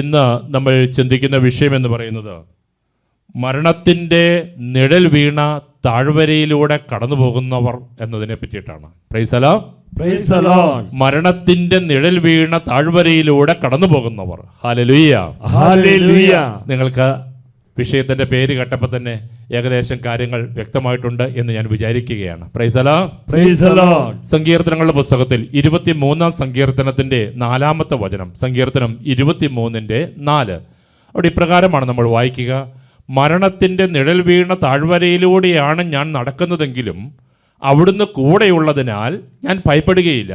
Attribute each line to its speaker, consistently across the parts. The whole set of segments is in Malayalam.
Speaker 1: ഇന്ന് നമ്മൾ ചിന്തിക്കുന്ന വിഷയം എന്ന് പറയുന്നത് മരണത്തിൻ്റെ നിഴൽ വീണ താഴ്വരയിലൂടെ കടന്നു പോകുന്നവർ എന്നതിനെ പറ്റിയിട്ടാണ്. Price the Lord. മരണത്തിൻ്റെ നിഴൽ വീണ താഴ്വരയിലൂടെ കടന്നു പോകുന്നവർ. Hallelujah,
Speaker 2: hallelujah.
Speaker 1: നിങ്ങൾക്ക് വിഷയത്തിൻ്റെ പേര് കേട്ടപ്പോൾ തന്നെ ഏകദേശം കാര്യങ്ങൾ വ്യക്തമായിട്ടുണ്ട് എന്ന് ഞാൻ വിചാരിക്കുകയാണ്. Price the Lord. സങ്കീർത്തനങ്ങളുടെ പുസ്തകത്തിൽ 23-ാം സങ്കീർത്തനത്തിൻ്റെ 4-ാമത്തെ വചനം, സങ്കീർത്തനം 23:4, അവിടെ ഇപ്രകാരമാണ് നമ്മൾ വായിക്കുക: മരണത്തിൻ്റെ നിഴൽ വീണ താഴ്വരയിലൂടെയാണ് ഞാൻ നടക്കുന്നതെങ്കിലും അവിടുന്ന് കൂടെയുള്ളതിനാൽ ഞാൻ ഭയപ്പെടുകയില്ല.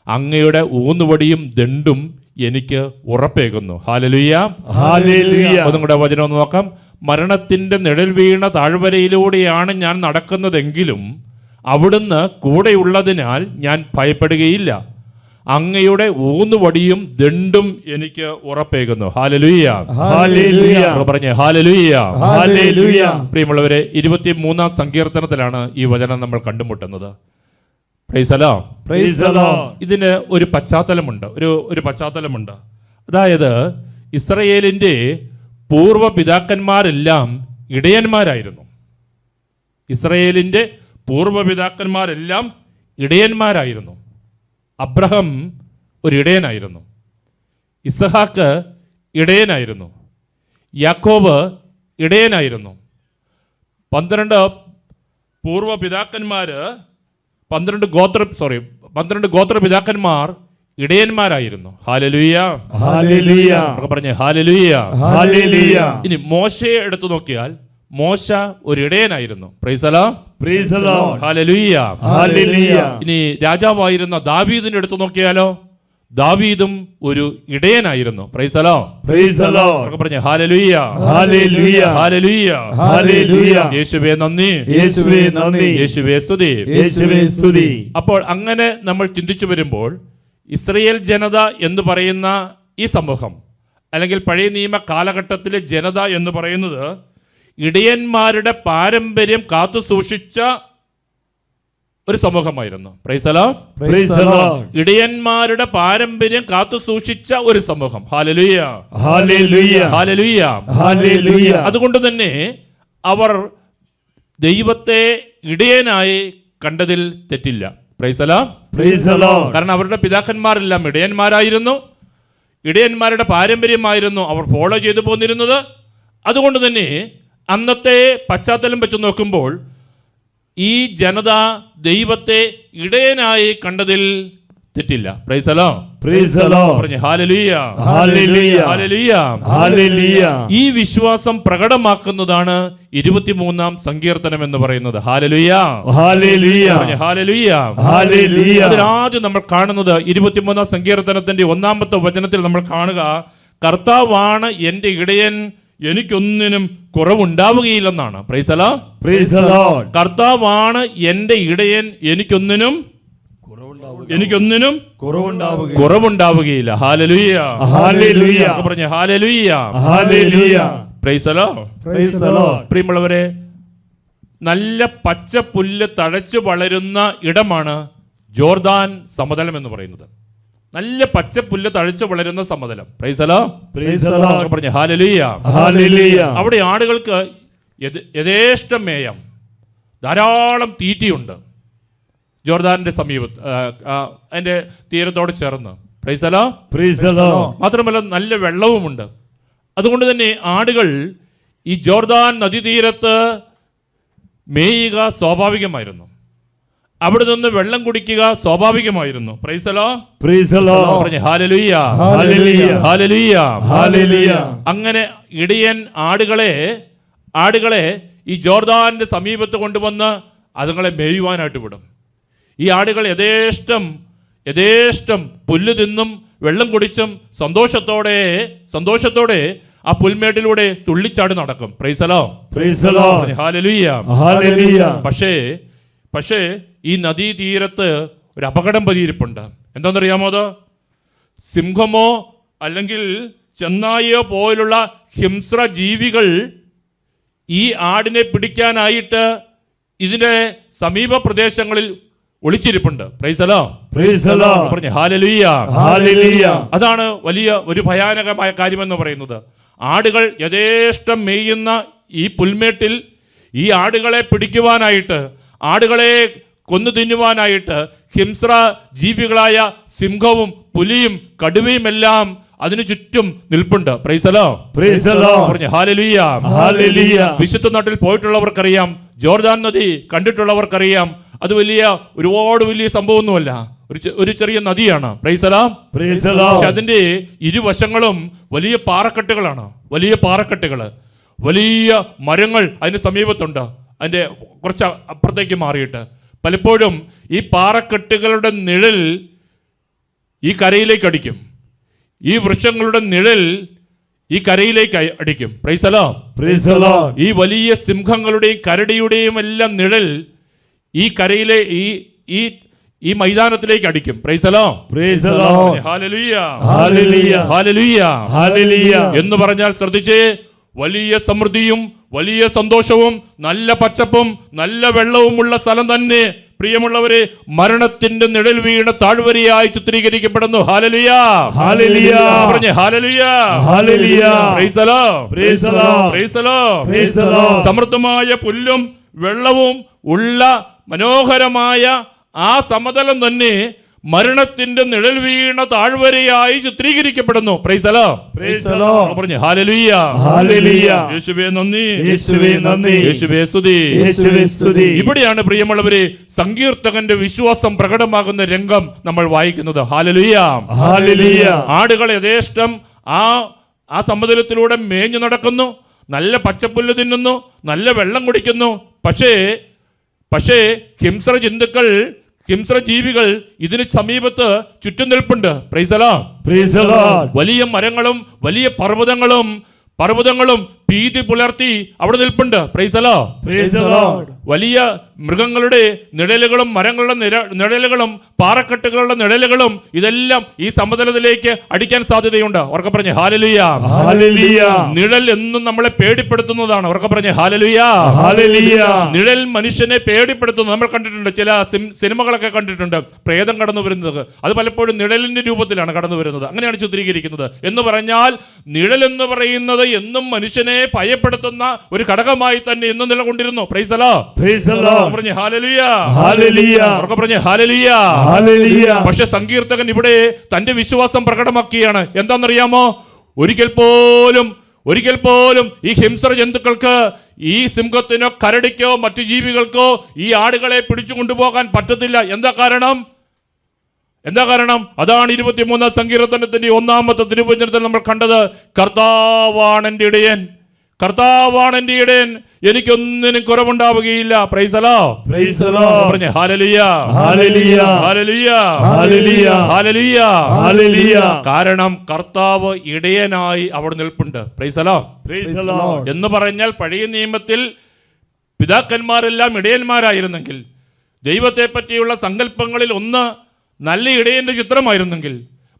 Speaker 1: അങ്ങയുടെ ഊന്നുവടിയും ദണ്ഡും എനിക്ക് ഉറപ്പേകുന്നു. Hallelujah,
Speaker 2: hallelujah.
Speaker 1: ഒന്നും കൂടെ വചനം ഒന്ന് നോക്കാം. മരണത്തിൻ്റെ നിഴൽ വീണ താഴ്വരയിലൂടെയാണ് ഞാൻ നടക്കുന്നതെങ്കിലും അവിടുന്ന് കൂടെയുള്ളതിനാൽ ഞാൻ ഭയപ്പെടുകയില്ല. അങ്ങയുടെ ഊന്നുവടിയും ദണ്ഡും എനിക്ക് ഉറപ്പേകുന്നു. Hallelujah,
Speaker 2: hallelujah.
Speaker 1: പറഞ്ഞേ ഹല്ലേലൂയ,
Speaker 2: ഹല്ലേലൂയ.
Speaker 1: പ്രിയമുള്ളവരെ, 23-ാം സങ്കീർത്തനത്തിലാണ് ഈ വചനം നമ്മൾ കണ്ടുമുട്ടുന്നത്. Praise the Lord. ഇതിന് ഒരു പശ്ചാത്തലമുണ്ട്, ഒരു പശ്ചാത്തലമുണ്ട്. അതായത് ഇസ്രയേലിൻ്റെ പൂർവ്വ പിതാക്കന്മാരെല്ലാം ഇടയന്മാരായിരുന്നു. ഇസ്രയേലിൻ്റെ പൂർവ്വ പിതാക്കന്മാരെല്ലാം ഇടയന്മാരായിരുന്നു. അബ്രഹാം ഒരു ഇടയനായിരുന്നു, ഇസഹാക്ക് ഇടയനായിരുന്നു, യാക്കോബ് ഇടയനായിരുന്നു. 12 പൂർവ്വ പിതാക്കന്മാർ 12 ഗോത്ര പിതാക്കന്മാർ ഇടയന്മാരായിരുന്നു. Hallelujah,
Speaker 2: hallelujah.
Speaker 1: പറഞ്ഞേ ഹല്ലേലൂയ,
Speaker 2: ഹല്ലേലൂയ.
Speaker 1: ഇനി മോശയെ എടുത്തു നോക്കിയാൽ മോശ ഒരു ഇടയനായിരുന്നു. Praise the Lord. Hallelujah, hallelujah. ഇനി രാജാവായിരുന്ന ദാവീദിനെ എടുത്തു നോക്കിയാലോ, ദാവീദും ഒരു ഇടയനായിരുന്നു. Praise the Lord. പറഞ്ഞേ ഹല്ലേലൂയ, ഹല്ലേലൂയ, ഹല്ലേലൂയ, ഹല്ലേലൂയ. യേശുവേ നന്ദി,
Speaker 2: യേശുവേ നന്ദി,
Speaker 1: യേശുവേ സ്തുതി,
Speaker 2: യേശുവേ സ്തുതി.
Speaker 1: അപ്പോൾ അങ്ങനെ നമ്മൾ ചിന്തിച്ചു വരുമ്പോൾ ഇസ്രയേൽ ജനത എന്ന് പറയുന്ന ഈ സമൂഹം, അല്ലെങ്കിൽ പഴയ നിയമ കാലഘട്ടത്തിലെ ജനത എന്ന് പറയുന്നത് ഇടയന്മാരുടെ പാരമ്പര്യം കാത്തു സൂക്ഷിച്ച ഒരു സമൂഹമായിരുന്നു. Praise the Lord. ഇടയന്മാരുടെ പാരമ്പര്യം കാത്തു സൂക്ഷിച്ച ഒരു സമൂഹം. Hallelujah,
Speaker 2: hallelujah,
Speaker 1: hallelujah,
Speaker 2: hallelujah.
Speaker 1: അതുകൊണ്ട് തന്നെ അവർ ദൈവത്തെ ഇടയനായി കണ്ടതിൽ തെറ്റില്ല. Praise the Lord. കാരണം അവരുടെ പിതാക്കന്മാരെല്ലാം ഇടയന്മാരായിരുന്നു, ഇടയന്മാരുടെ പാരമ്പര്യമായിരുന്നു അവർ ഫോളോ ചെയ്തു പോന്നിരുന്നത്. അതുകൊണ്ട് തന്നെ അന്നത്തെ പശ്ചാത്തലം വെച്ച് നോക്കുമ്പോൾ ഈ ജനത ദൈവത്തെ ഇടയനായി കണ്ടതിൽ തെറ്റില്ല. Praise the Lord. പറഞ്ഞു ഹല്ലേലൂയ,
Speaker 2: ഹല്ലേലൂയ,
Speaker 1: ഹല്ലേലൂയ,
Speaker 2: ഹല്ലേലൂയ.
Speaker 1: ഈ വിശ്വാസം പ്രകടമാക്കുന്നതാണ് 23-ാം സങ്കീർത്തനം എന്ന് പറയുന്നത്. Hallelujah,
Speaker 2: hallelujah,
Speaker 1: hallelujah,
Speaker 2: hallelujah.
Speaker 1: അതിലാദ്യം നമ്മൾ കാണുന്നത് 23-ാം സങ്കീർത്തനത്തിന്റെ 1-ാമത്തെ വചനത്തിൽ നമ്മൾ കാണുക: കർത്താവാണ് എൻ്റെ ഇടയൻ, എനിക്കൊന്നിനും കുറവുണ്ടാവുകയില്ലെന്നാണ്. Praise the Lord. കർത്താവാണ് എൻ്റെ ഇടയൻ, എനിക്കൊന്നിനും കുറവുണ്ടാവുകയില്ല. Hallelujah,
Speaker 2: hallelujah.
Speaker 1: പറഞ്ഞു hallelujah,
Speaker 2: hallelujah.
Speaker 1: Praise the Lord. പ്രിയമുള്ളവരെ, നല്ല പച്ച പുല്ല് തഴച്ചു വളരുന്ന ഇടമാണ് ജോർദാൻ സമതലം എന്ന് പറയുന്നത്. നല്ല പച്ച പുല്ല് തഴച്ചു വളരുന്ന സമതലം. Praise the Lord. പറഞ്ഞു ഹല്ലേലൂയ, ഹല്ലേലൂയ. അവിടെ ആടുകൾക്ക് യഥേഷ്ടം മേയം, ധാരാളം തീറ്റയുണ്ട്. ജോർദാനിന്റെ സമീപത്ത്, അതിന്റെ തീരത്തോട് ചേർന്ന്. Price the Lord. മാത്രമല്ല നല്ല വെള്ളവുമുണ്ട്. അതുകൊണ്ട് തന്നെ ആടുകൾ ഈ ജോർദാൻ നദീതീരത്ത് മേയുക സ്വാഭാവികമായിരുന്നു. അവിടെ നിന്ന് വെള്ളം കുടിക്കുക സ്വാഭാവികമായിരുന്നു. Praise the Lord. പറഞ്ഞു ഹല്ലേലൂയ,
Speaker 2: ഹല്ലേലൂയ,
Speaker 1: ഹല്ലേലൂയ,
Speaker 2: ഹല്ലേലൂയ.
Speaker 1: അങ്ങനെ ഇടയൻ ആടുകളെ ഈ ജോർദാന്റെ സമീപത്ത് കൊണ്ടുവന്ന് അതുങ്ങളെ മേയുവാനായിട്ട് വിടും. ഈ ആടുകൾ യഥേഷ്ടം പുല്ല് തിന്നും വെള്ളം കുടിച്ചും സന്തോഷത്തോടെ ആ പുൽമേട്ടിലൂടെ തുള്ളിച്ചാടി നടക്കും. Price the Lord. Hallelujah,
Speaker 2: hallelujah.
Speaker 1: പക്ഷേ ഈ നദീതീരത്ത് ഒരു അപകടം പതിയിരിപ്പുണ്ട്. എന്താണെന്നറിയാമോ? അത് സിംഹമോ അല്ലെങ്കിൽ ചെന്നായിയോ പോലുള്ള ഹിംസ്ര ജീവികൾ ഈ ആടിനെ പിടിക്കാനായിട്ട് ഇതിൻ്റെ സമീപ പ്രദേശങ്ങളിൽ ഒളിച്ചിരിപ്പുണ്ട്. Price the Lord.
Speaker 2: Praise the Lord.
Speaker 1: പറഞ്ഞു ഹല്ലേലൂയ.
Speaker 2: Hallelujah.
Speaker 1: അതാണ് വലിയ ഒരു ഭയാനകമായ കാര്യമെന്ന് പറയുന്നത്. ആടുകൾ യഥേഷ്ടം മേയുന്ന ഈ പുൽമേട്ടിൽ ഈ ആടുകളെ പിടിക്കുവാനായിട്ട്, ആടുകളെ കൊന്നു തിന്നുവാനായിട്ട് ഹിംസ്ര ജീവികളായ സിംഹവും പുലിയും കടുവയും എല്ലാം അതിനു ചുറ്റും നിൽപ്പുണ്ട്. Price the Lord.
Speaker 2: Praise the Lord.
Speaker 1: പറഞ്ഞു ഹല്ലേലൂയ.
Speaker 2: Hallelujah.
Speaker 1: വിശുദ്ധ നാട്ടിൽ പോയിട്ടുള്ളവർക്കറിയാം, ജോർദാൻ നദി കണ്ടിട്ടുള്ളവർക്കറിയാം, അത് ഒരുപാട് വലിയ സംഭവമൊന്നുമല്ല, ഒരു ചെറിയ നദിയാണ്. Price the Lord.
Speaker 2: Praise the Lord.
Speaker 1: പക്ഷെ അതിന്റെ ഇരുവശങ്ങളും വലിയ പാറക്കെട്ടുകളാണ്, വലിയ പാറക്കെട്ടുകൾ, വലിയ മരങ്ങൾ അതിന് സമീപത്തുണ്ട്. അതിന്റെ കുറച്ച് അപ്പുറത്തേക്ക് മാറിയിട്ട് പലപ്പോഴും ഈ പാറക്കെട്ടുകളുടെ നിഴൽ ഈ കരയിലേക്ക് അടിക്കും, ഈ വൃക്ഷങ്ങളുടെ നിഴൽ ഈ കരയിലേക്ക് അടിക്കും. Price the Lord.
Speaker 2: Praise the Lord.
Speaker 1: ഈ വലിയ സിംഹങ്ങളുടെയും കരടിയുടെയും എല്ലാം നിഴൽ ഈ കരയിലെ ഈ മൈതാനത്തിലേക്ക് അടിക്കും. Price the Lord.
Speaker 2: Praise the Lord.
Speaker 1: Hallelujah.
Speaker 2: Hallelujah.
Speaker 1: Hallelujah.
Speaker 2: Hallelujah.
Speaker 1: എന്ന് പറഞ്ഞാൽ ശ്രദ്ധിച്ചേ, വലിയ സമൃദ്ധിയും വലിയ സന്തോഷവും നല്ല പച്ചപ്പും നല്ല വെള്ളവുമുള്ള സ്ഥലം തന്നെ പ്രിയമുള്ളവരെ മരണത്തിന്റെ നിഴൽ വീണ താഴ്വരയായി ചിത്രീകരിക്കപ്പെടുന്നു. ഹല്ലേലൂയ.
Speaker 2: Hallelujah.
Speaker 1: പറഞ്ഞേ hallelujah.
Speaker 2: Hallelujah.
Speaker 1: Price the Lord.
Speaker 2: Praise the Lord.
Speaker 1: Price the Lord.
Speaker 2: Praise the Lord.
Speaker 1: സമൃദ്ധമായ പുല്ലും വെള്ളവും ഉള്ള മനോഹരമായ ആ സമതലം തന്നെ മരണത്തിന്റെ നിഴൽ വീണ താഴ്വരയായി ചിത്രീകരിക്കപ്പെടുന്നു. Price the Lord.
Speaker 2: Praise the Lord.
Speaker 1: പറഞ്ഞു ഹല്ലേലൂയ.
Speaker 2: Hallelujah.
Speaker 1: യേശുവേ നന്ദി,
Speaker 2: യേശുവേ നന്ദി,
Speaker 1: യേശുവേ സ്തുതി,
Speaker 2: യേശുവേ സ്തുതി.
Speaker 1: ഇവിടെയാണ് പ്രിയമുള്ളവരെ സങ്കീർത്തകന്റെ വിശ്വാസം പ്രകടമാകുന്ന രംഗം നമ്മൾ വായിക്കുന്നത്. ഹല്ലേലൂയ.
Speaker 2: Hallelujah.
Speaker 1: ആടുകൾ യഥേഷ്ടം ആ സമതലത്തിലൂടെ മേഞ്ഞു നടക്കുന്നു, നല്ല പച്ചപ്പുല്ല് തിന്നുന്നു, നല്ല വെള്ളം കുടിക്കുന്നു. പക്ഷേ ഹിംസ്ര ജീവികൾ ഇതിന് സമീപത്ത് ചുറ്റും നിൽപ്പുണ്ട്. Price the Lord.
Speaker 2: Praise the Lord.
Speaker 1: വലിയ മരങ്ങളും വലിയ പർവ്വതങ്ങളും ഭീതി പുലർത്തി അവിടെ നിൽപ്പുണ്ട്. Price the Lord.
Speaker 2: Praise the Lord.
Speaker 1: വലിയ മൃഗങ്ങളുടെ നിഴലുകളും മരങ്ങളുടെ നിഴലുകളും പാറക്കെട്ടുകളുടെ നിഴലുകളും ഇതെല്ലാം ഈ സമതലത്തിലേക്ക് അടിക്കാൻ സാധ്യതയുണ്ട്. ഉറക്കെ പറഞ്ഞേ ഹല്ലേലൂയ.
Speaker 2: Hallelujah.
Speaker 1: നിഴൽ എന്നും നമ്മളെ പേടിപ്പെടുത്തുന്നതാണ്. ഉറക്കെ പറഞ്ഞേ ഹല്ലേലൂയ.
Speaker 2: Hallelujah.
Speaker 1: നിഴൽ മനുഷ്യനെ പേടിപ്പെടുത്തുന്നു. നമ്മൾ കണ്ടിട്ടുണ്ട്, ചില സിനിമകളൊക്കെ കണ്ടിട്ടുണ്ട്, പ്രേതം കടന്നു വരുന്നത്. അത് പലപ്പോഴും നിഴലിന്റെ രൂപത്തിലാണ് കടന്നു വരുന്നത്. അങ്ങനെയാണ് ചിത്രീകരിക്കുന്നത്. എന്ന് പറഞ്ഞാൽ നിഴൽ എന്ന് പറയുന്നത് എന്നും മനുഷ്യനെ ഭയപ്പെടുത്തുന്ന ഒരു ഘടകമായി തന്നെ എന്നും നിലകൊണ്ടിരുന്നു. Price the Lord.
Speaker 2: Praise the Lord.
Speaker 1: പറഞ്ഞേ ഹല്ലേലൂയ.
Speaker 2: Hallelujah.
Speaker 1: പറഞ്ഞേ ഹല്ലേലൂയ.
Speaker 2: Hallelujah.
Speaker 1: പക്ഷെ സങ്കീർത്തകൻ ഇവിടെ തന്റെ വിശ്വാസം പ്രകടമാക്കിയാണ്. എന്താണെന്നറിയാമോ? ഒരിക്കൽ പോലും ഈ ഹിംസ്ര ജന്തുക്കൾക്ക്, ഈ സിംഹത്തിനോ കരടിക്കോ മറ്റു ജീവികൾക്കോ ഈ ആടുകളെ പിടിച്ചു കൊണ്ടുപോകാൻ പറ്റത്തില്ല. എന്താ കാരണം? അതാണ് 23-ാം സങ്കീർത്തനത്തിന്റെ 1-ാമത്തെ തിരുവചനത്തിൽ നമ്മൾ കണ്ടത്. കർത്താവാണെന്റെ ഇടയൻ, എനിക്കൊന്നിനും കുറവുണ്ടാവുകയില്ല. Price the Lord.
Speaker 2: Praise the Lord.
Speaker 1: പറഞ്ഞേ hallelujah.
Speaker 2: Hallelujah.
Speaker 1: Hallelujah.
Speaker 2: Hallelujah.
Speaker 1: Hallelujah.
Speaker 2: Hallelujah.
Speaker 1: കാരണം കർത്താവ് ഇടയനായി അവിടെ നിൽപ്പുണ്ട്. Price the Lord.
Speaker 2: Praise the Lord.
Speaker 1: എന്ന് പറഞ്ഞാൽ പഴയ നിയമത്തിൽ പിതാക്കന്മാരെല്ലാം ഇടയന്മാരായിരുന്നെങ്കിൽ, ദൈവത്തെ പറ്റിയുള്ള സങ്കല്പങ്ങളിൽ ഒന്ന് നല്ല ഇടയന്റെ ചിത്രമായിരുന്നെങ്കിൽ,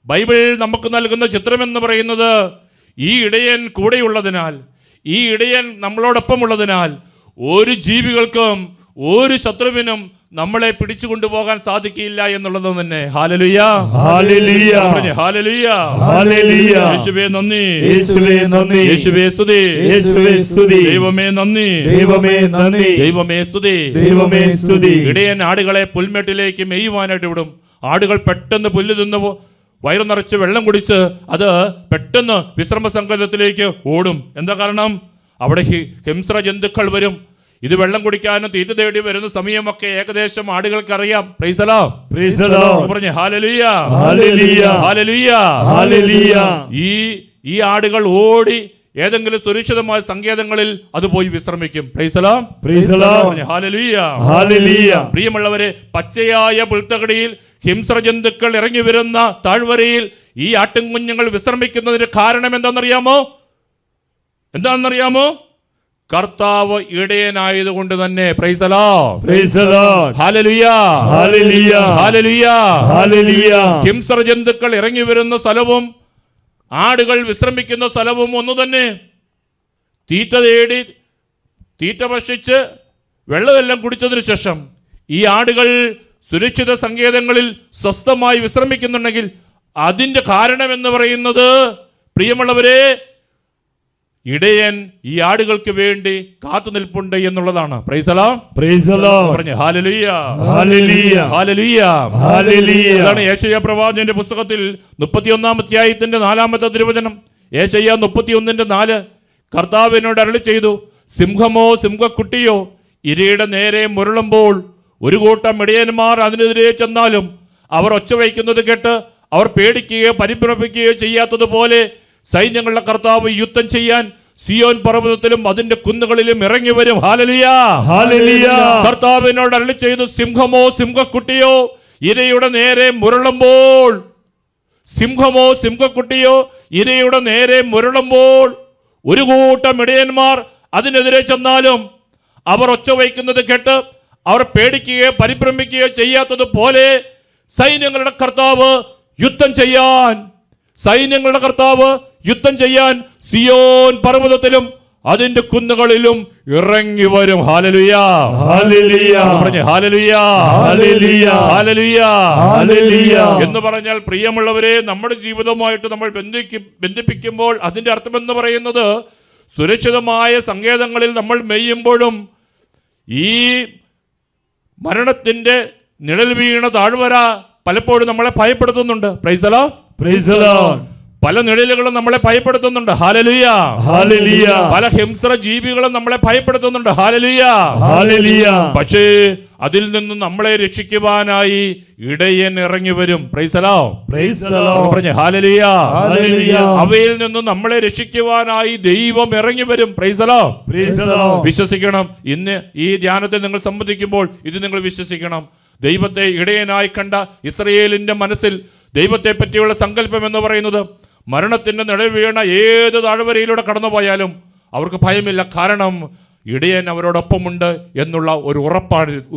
Speaker 1: ബൈബിൾ നമുക്ക് നൽകുന്ന ചിത്രം എന്ന് പറയുന്നത് ഈ ഇടയൻ കൂടെയുള്ളതിനാൽ, ഈ ഇടയൻ നമ്മളോടൊപ്പം ഉള്ളതിനാൽ ഒരു ജീവികൾക്കും ഒരു ശത്രുവിനും നമ്മളെ പിടിച്ചു കൊണ്ടുപോകാൻ സാധിക്കില്ല എന്നുള്ളത് തന്നെ. ഹല്ലേലൂയ.
Speaker 2: Hallelujah.
Speaker 1: ഹല്ലേലൂയ.
Speaker 2: Hallelujah.
Speaker 1: യേശുവേ നന്ദി,
Speaker 2: യേശുവേ നന്ദി,
Speaker 1: യേശുവേ സ്തുതി,
Speaker 2: യേശുവേ സ്തുതി.
Speaker 1: ദൈവമേ നന്ദി,
Speaker 2: ദൈവമേ നന്ദി,
Speaker 1: ദൈവമേ സ്തുതി.
Speaker 2: ദൈവമേ സ്തുതി.
Speaker 1: ഇടയൻ ആടുകളെ പുൽമേട്ടിലേക്ക് മേയുവാനായിട്ട് വിടും. ആടുകൾ പെട്ടെന്ന് പുല്ല് തിന്ന് വയറു നിറച്ച് വെള്ളം കുടിച്ച് അത് പെട്ടെന്ന് വിശ്രമ സങ്കേതത്തിലേക്ക് ഓടും. എന്താ കാരണം? അവിടെ ഹിംസ്ര ജന്തുക്കൾ വരും. ഇത് വെള്ളം കുടിക്കാനും തീറ്റ തേടി വരുന്ന സമയമൊക്കെ ഏകദേശം ആടുകൾക്ക് അറിയാം. Price the Lord.
Speaker 2: Praise the Lord.
Speaker 1: പറഞ്ഞേ ഹല്ലേലൂയ.
Speaker 2: Hallelujah.
Speaker 1: ഹല്ലേലൂയ.
Speaker 2: Hallelujah.
Speaker 1: ഈ ആടുകൾ ഓടി ഏതെങ്കിലും സുരക്ഷിതമായ സങ്കേതങ്ങളിൽ അത് പോയി വിശ്രമിക്കും. Price the Lord.
Speaker 2: Praise the Lord.
Speaker 1: Hallelujah.
Speaker 2: Hallelujah.
Speaker 1: പ്രിയമുള്ളവരെ, പച്ചയായ പുൽത്തകടിയിൽ ഹിംസ്ര ജന്തുക്കൾ ഇറങ്ങി വരുന്ന താഴ്വരയിൽ ഈ ആട്ടിൻകുഞ്ഞുങ്ങൾ വിശ്രമിക്കുന്നതിന് കാരണം എന്താണെന്നറിയാമോ? കർത്താവ് ഇടയനായതുകൊണ്ട് തന്നെ. Price the Lord.
Speaker 2: Praise the Lord.
Speaker 1: Hallelujah.
Speaker 2: Hallelujah.
Speaker 1: Hallelujah.
Speaker 2: Hallelujah.
Speaker 1: ഹിംസ്ര ജന്തുക്കൾ ഇറങ്ങി വരുന്ന സ്ഥലവും ആടുകൾ വിശ്രമിക്കുന്ന സ്ഥലവും ഒന്നു തന്നെ. തീറ്റ തേടി തീറ്റ ഭക്ഷിച്ച് വെള്ളമെല്ലാം കുടിച്ചതിന് ശേഷം ഈ ആടുകൾ സുരക്ഷിത സങ്കേതങ്ങളിൽ സ്വസ്ഥമായി വിശ്രമിക്കുന്നുണ്ടെങ്കിൽ അതിൻ്റെ കാരണമെന്ന് പറയുന്നത്, പ്രിയമുള്ളവരെ, ഇടയൻ ഈ ആടുകൾക്ക് വേണ്ടി കാത്തു നിൽപ്പുണ്ട് എന്നുള്ളതാണ്. Price the Lord.
Speaker 2: Praise the Lord.
Speaker 1: പറഞ്ഞേ ഹല്ലേലൂയ,
Speaker 2: ഹല്ലേലൂയ,
Speaker 1: ഹല്ലേലൂയ,
Speaker 2: ഹല്ലേലൂയ.
Speaker 1: അതാണ് യെശയ്യാ പ്രവാചകന്റെ പുസ്തകത്തിൽ 31-ാം അധ്യായത്തിന്റെ 4-ാമത്തെ തിരുവചനം. യെശയ്യാ 31:4 കർത്താവിനോട് അരുളി ചെയ്തു, സിംഹമോ സിംഹക്കുട്ടിയോ ഇരയുടെ നേരെ മുരളുമ്പോൾ ഒരു കൂട്ടം ഇടയന്മാർ അതിനെതിരെ ചെന്നാലും അവർ ഒച്ച വയ്ക്കുന്നത് കേട്ട് അവർ പേടിക്കുകയോ പരിഭ്രമിക്കുകയോ ചെയ്യാത്തതുപോലെ സൈന്യങ്ങളുടെ കർത്താവ് യുദ്ധം ചെയ്യാൻ സിയോൻ പർവ്വതത്തിലും അതിന്റെ കുന്നുകളിലും ഇറങ്ങി വരും. Hallelujah,
Speaker 2: hallelujah.
Speaker 1: കർത്താവിനോട് അരുളി ചെയ്തു, സിംഹമോ സിംഹക്കുട്ടിയോ ഇരയുടെ നേരെ മുരളുമ്പോൾ, സിംഹമോ സിംഹക്കുട്ടിയോ ഇരയുടെ നേരെ മുരളുമ്പോൾ ഒരു കൂട്ടം ഇടയന്മാർ അതിനെതിരെ ചെന്നാലും അവർ ഒച്ച വയ്ക്കുന്നത് കേട്ട് അവർ പേടിക്കുകയോ പരിഭ്രമിക്കുകയോ ചെയ്യാത്തതുപോലെ സൈന്യങ്ങളുടെ കർത്താവ് യുദ്ധം ചെയ്യാൻ, സൈന്യങ്ങളുടെ കർത്താവ് യുദ്ധം ചെയ്യാൻ സിയോൻ പർവ്വതത്തിലും അതിന്റെ കുന്നുകളിലും ഇറങ്ങി വരും. Hallelujah,
Speaker 2: hallelujah.
Speaker 1: പറഞ്ഞേ ഹല്ലേലൂയ,
Speaker 2: ഹല്ലേലൂയ,
Speaker 1: ഹല്ലേലൂയ,
Speaker 2: ഹല്ലേലൂയ.
Speaker 1: എന്ന് പറഞ്ഞാൽ, പ്രിയമുള്ളവരെ, നമ്മുടെ ജീവിതവുമായിട്ട് നമ്മൾ ബന്ധിപ്പിക്കുമ്പോൾ അതിന്റെ അർത്ഥമെന്ന് പറയുന്നത്, സുരക്ഷിതമായ സങ്കേതങ്ങളിൽ നമ്മൾ മെയ്യുമ്പോഴും ഈ മരണത്തിന്റെ നിഴൽ വീണ താഴ്വര പലപ്പോഴും നമ്മളെ ഭയപ്പെടുത്തുന്നുണ്ട്. Praise the Lord.
Speaker 2: Praise the Lord.
Speaker 1: പല നിഴലുകളും നമ്മളെ ഭയപ്പെടുത്തുന്നുണ്ട്. Hallelujah,
Speaker 2: hallelujah.
Speaker 1: പല ഹിംസ്ര ജീവികളും നമ്മളെ ഭയപ്പെടുത്തുന്നുണ്ട്. Hallelujah,
Speaker 2: hallelujah.
Speaker 1: പക്ഷേ അതിൽ നിന്ന് നമ്മളെ രക്ഷിക്കുവാനായി ഇടയൻ ഇറങ്ങി വരും. Price the Lord.
Speaker 2: Praise the Lord.
Speaker 1: പറഞ്ഞേ ഹല്ലേലൂയ,
Speaker 2: ഹല്ലേലൂയ.
Speaker 1: അവയിൽ നിന്ന് നമ്മളെ രക്ഷിക്കുവാനായി ദൈവം ഇറങ്ങി വരും. Price the Lord.
Speaker 2: Praise the Lord.
Speaker 1: വിശ്വസിക്കണം. ഇന്ന് ഈ ധ്യാനത്തെ നിങ്ങൾ സംബന്ധിക്കുമ്പോൾ ഇത് നിങ്ങൾ വിശ്വസിക്കണം. ദൈവത്തെ ഇടയനായി കണ്ട ഇസ്രായേലിന്റെ മനസ്സിൽ ദൈവത്തെ പറ്റിയുള്ള സങ്കല്പം എന്ന് പറയുന്നത്, മരണത്തിന്റെ നിഴൽ വീണ ഏത് താഴ്വരയിലൂടെ കടന്നുപോയാലും അവർക്ക് ഭയമില്ല. കാരണം ഇടയൻ അവരോടൊപ്പമുണ്ട് എന്നുള്ള ഒരു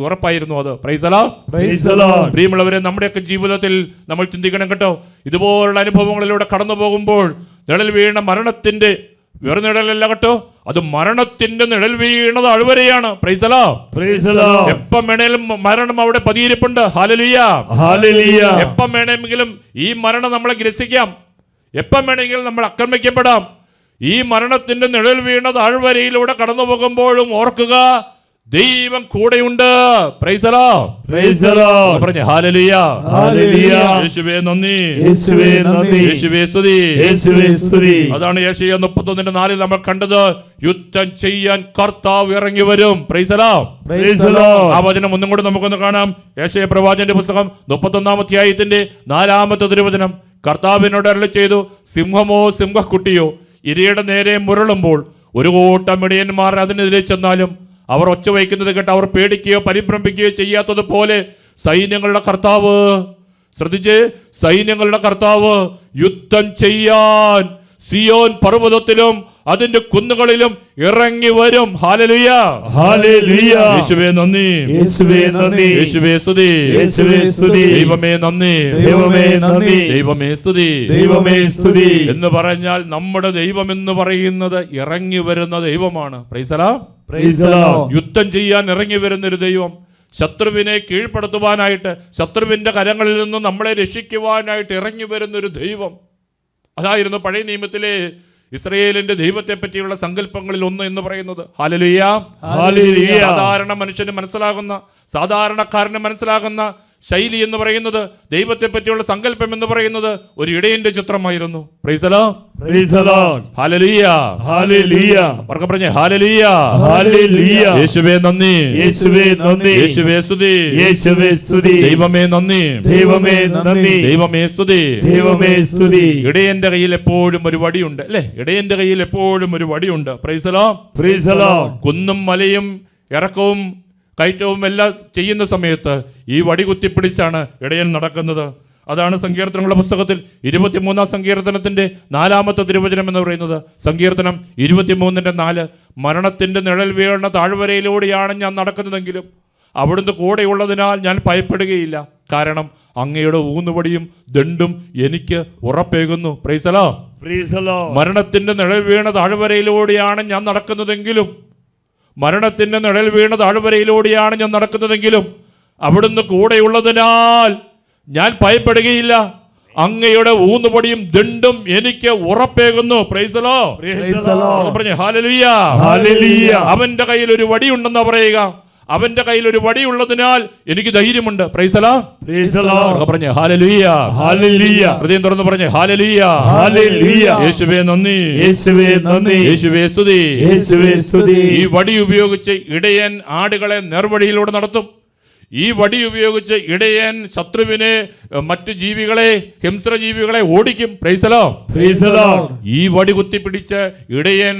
Speaker 1: ഉറപ്പായിരുന്നു അത്. Price the Lord.
Speaker 2: Praise the Lord.
Speaker 1: പ്രിയമുള്ളവരെ, നമ്മുടെയൊക്കെ ജീവിതത്തിൽ നമ്മൾ ചിന്തിക്കണം കേട്ടോ. ഇതുപോലുള്ള അനുഭവങ്ങളിലൂടെ കടന്നു പോകുമ്പോൾ നിഴൽ വീണ മരണത്തിന്റെ വേറെ നിഴലല്ല കേട്ടോ, അത് മരണത്തിന്റെ നിഴൽ വീണ താഴ്വരയാണ്. Praise the Lord.
Speaker 2: Praise the Lord.
Speaker 1: എപ്പം വേണേലും മരണം അവിടെ പതിയിരിപ്പുണ്ട്. Hallelujah,
Speaker 2: hallelujah.
Speaker 1: എപ്പം വേണമെങ്കിലും ഈ മരണം നമ്മളെ ഗ്രസിക്കാം. എപ്പം വേണമെങ്കിലും നമ്മൾ ആക്രമിക്കപ്പെടാം. ഈ മരണത്തിന്റെ നിഴൽ വീണ താഴ്വരയിലൂടെ കടന്നു പോകുമ്പോഴും ഓർക്കുക, ദൈവം കൂടെയുണ്ട്. Price the Lord.
Speaker 2: Praise the Lord.
Speaker 1: പറഞ്ഞേ ഹല്ലേലൂയ,
Speaker 2: ഹല്ലേലൂയ.
Speaker 1: യേശുവേ നന്ദി,
Speaker 2: യേശുവേ നന്ദി,
Speaker 1: യേശുവേ സ്തുതി,
Speaker 2: യേശുവേ സ്തുതി.
Speaker 1: അതാണ് യെശയ്യാ 31:4 നമ്മൾ കണ്ടത്. യുദ്ധം ചെയ്യാൻ കർത്താവ് ഇറങ്ങി വരും. Price the Lord.
Speaker 2: Praise the Lord.
Speaker 1: ആ വചനം ഒന്നും കൂടെ നമുക്കൊന്ന് കാണാം. യെശയ്യാ പ്രവാചകന്റെ പുസ്തകം 31-ാം അധ്യായത്തിന്റെ 4-ാമത്തെ തിരുവചനം. കർത്താവിനോട് അരുളി ചെയ്തു, സിംഹമോ സിംഹക്കുട്ടിയോ ഇരയുടെ നേരെ മുരളുമ്പോൾ ഒരു കൂട്ടം ഇടയന്മാർ അതിനെതിരെ ചെന്നാലും അവർ ഒച്ച വയ്ക്കുന്നത് കേട്ട് അവർ പേടിക്കുകയോ പരിഭ്രമിക്കുകയോ ചെയ്യാത്തതുപോലെ സൈന്യങ്ങളുടെ കർത്താവ്, ശ്രദ്ധിച്ച്, സൈന്യങ്ങളുടെ കർത്താവ് യുദ്ധം ചെയ്യാൻ സിയോൻ പർവ്വതത്തിലും അതിന്റെ കുന്നുകളിലും ഇറങ്ങി വരും. Hallelujah,
Speaker 2: hallelujah.
Speaker 1: യേശുവേ നന്ദി,
Speaker 2: യേശുവേ നന്ദി,
Speaker 1: യേശുവേ സ്തുതി,
Speaker 2: യേശുവേ സ്തുതി.
Speaker 1: ദൈവമേ നന്ദി,
Speaker 2: ദൈവമേ നന്ദി,
Speaker 1: ദൈവമേ സ്തുതി,
Speaker 2: ദൈവമേ സ്തുതി.
Speaker 1: എന്ന് പറഞ്ഞാൽ നമ്മുടെ ദൈവം എന്ന് പറയുന്നത് ഇറങ്ങി വരുന്ന ദൈവമാണ്. Price the Lord.
Speaker 2: Praise the Lord.
Speaker 1: യുദ്ധം ചെയ്യാൻ ഇറങ്ങി വരുന്ന ഒരു ദൈവം, ശത്രുവിനെ കീഴ്പ്പെടുത്തുവാനായിട്ട്, ശത്രുവിന്റെ കരങ്ങളിൽ നിന്ന് നമ്മളെ രക്ഷിക്കുവാനായിട്ട് ഇറങ്ങി വരുന്ന ഒരു ദൈവം. അതായിരുന്നു പഴയ നിയമത്തിലെ ഇസ്രായേലിന്റെ ദൈവത്തെ പറ്റിയുള്ള സങ്കല്പങ്ങളിൽ ഒന്ന് എന്ന് പറയുന്നത്. Hallelujah,
Speaker 2: hallelujah.
Speaker 1: സാധാരണ മനുഷ്യന് മനസ്സിലാകുന്ന, സാധാരണക്കാരന് മനസ്സിലാകുന്ന ശൈലി എന്ന് പറയുന്നത്, ദൈവത്തെ പറ്റിയുള്ള സങ്കല്പം എന്ന് പറയുന്നത് ഒരു ഇടയന്റെ ചിത്രമായിരുന്നു. Price the Lord.
Speaker 2: Praise the Lord.
Speaker 1: Hallelujah,
Speaker 2: hallelujah.
Speaker 1: ഉറക്കെ പറഞ്ഞേ ഹല്ലേലൂയ,
Speaker 2: ഹല്ലേലൂയ.
Speaker 1: യേശുവേ നന്ദി,
Speaker 2: യേശുവേ നന്ദി,
Speaker 1: യേശുവേ സ്തുതി,
Speaker 2: യേശുവേ സ്തുതി.
Speaker 1: ദൈവമേ നന്ദി,
Speaker 2: ദൈവമേ നന്ദി,
Speaker 1: ദൈവമേ സ്തുതി,
Speaker 2: ദൈവമേ സ്തുതി.
Speaker 1: ഇടയന്റെ കയ്യിൽ എപ്പോഴും ഒരു വടിയുണ്ട്, അല്ലേ? ഇടയന്റെ കയ്യിൽ എപ്പോഴും ഒരു വടിയുണ്ട്. Praise the Lord.
Speaker 2: Praise the Lord.
Speaker 1: കുന്നും മലയും ഇറക്കവും കയറ്റവും എല്ലാം ചെയ്യുന്ന സമയത്ത് ഈ വടി കുത്തിപ്പിടിച്ചാണ് ഇടയൻ നടക്കുന്നത്. അതാണ് സങ്കീർത്തനങ്ങളുടെ പുസ്തകത്തിൽ 23-ാം സങ്കീർത്തനത്തിന്റെ 4-ാമത്തെ തിരുവചനം എന്ന് പറയുന്നത്. സങ്കീർത്തനം 23:4, മരണത്തിന്റെ നിഴൽ വീഴുന്ന താഴ്വരയിലൂടെയാണ് ഞാൻ നടക്കുന്നതെങ്കിലും അവിടുന്ന് കൂടെയുള്ളതിനാൽ ഞാൻ ഭയപ്പെടുകയില്ല. കാരണം അങ്ങയുടെ ഊന്നുവടിയും ദണ്ഡും എനിക്ക് ഉറപ്പേകുന്നു. Praise the Lord.
Speaker 2: Praise the Lord.
Speaker 1: മരണത്തിന്റെ നിഴൽ വീണ താഴ്വരയിലൂടെയാണ് ഞാൻ നടക്കുന്നതെങ്കിലും, മരണത്തിന്റെ നിഴൽ വീണ താഴ്വരയിലൂടെയാണ് ഞാൻ നടക്കുന്നതെങ്കിലും അവിടുന്ന് കൂടെയുള്ളതിനാൽ ഞാൻ ഭയപ്പെടുകയില്ല. അങ്ങയുടെ ഊന്നുപടിയും ദണ്ടും എനിക്ക് ഉറപ്പേകുന്നു. Praise the Lord.
Speaker 2: Praise the Lord.
Speaker 1: പറഞ്ഞേ ഹല്ലേലൂയ.
Speaker 2: Hallelujah.
Speaker 1: അവന്റെ കയ്യിൽ ഒരു വടിയുണ്ടെന്ന് പറയുക. അവന്റെ കയ്യിൽ ഒരു വടിയുള്ളതിനാൽ എനിക്ക് ധൈര്യമുണ്ട്. Price the Lord.
Speaker 2: Praise the Lord.
Speaker 1: പറഞ്ഞേ ഹല്ലേലൂയ.
Speaker 2: Hallelujah.
Speaker 1: ഹൃദയം തുറന്ന് പറഞ്ഞേ ഹല്ലേലൂയ.
Speaker 2: Hallelujah.
Speaker 1: യേശുവേ നന്ദി.
Speaker 2: യേശുവേ നന്ദി.
Speaker 1: യേശുവേ സ്തുതി.
Speaker 2: യേശുവേ സ്തുതി.
Speaker 1: ഈ വടി ഉപയോഗിച്ച് ഇടയൻ ആടുകളെ നേർവഴിയിലൂടെ നടത്തും. ഈ വടി ഉപയോഗിച്ച് ഇടയൻ ശത്രുവിനെ, മറ്റു ജീവികളെ, ഹിംസ്ര ജീവികളെ ഓടിക്കും. Price the Lord.
Speaker 2: Praise the Lord.
Speaker 1: ഈ വടി കുത്തിപ്പിടിച്ച് ഇടയൻ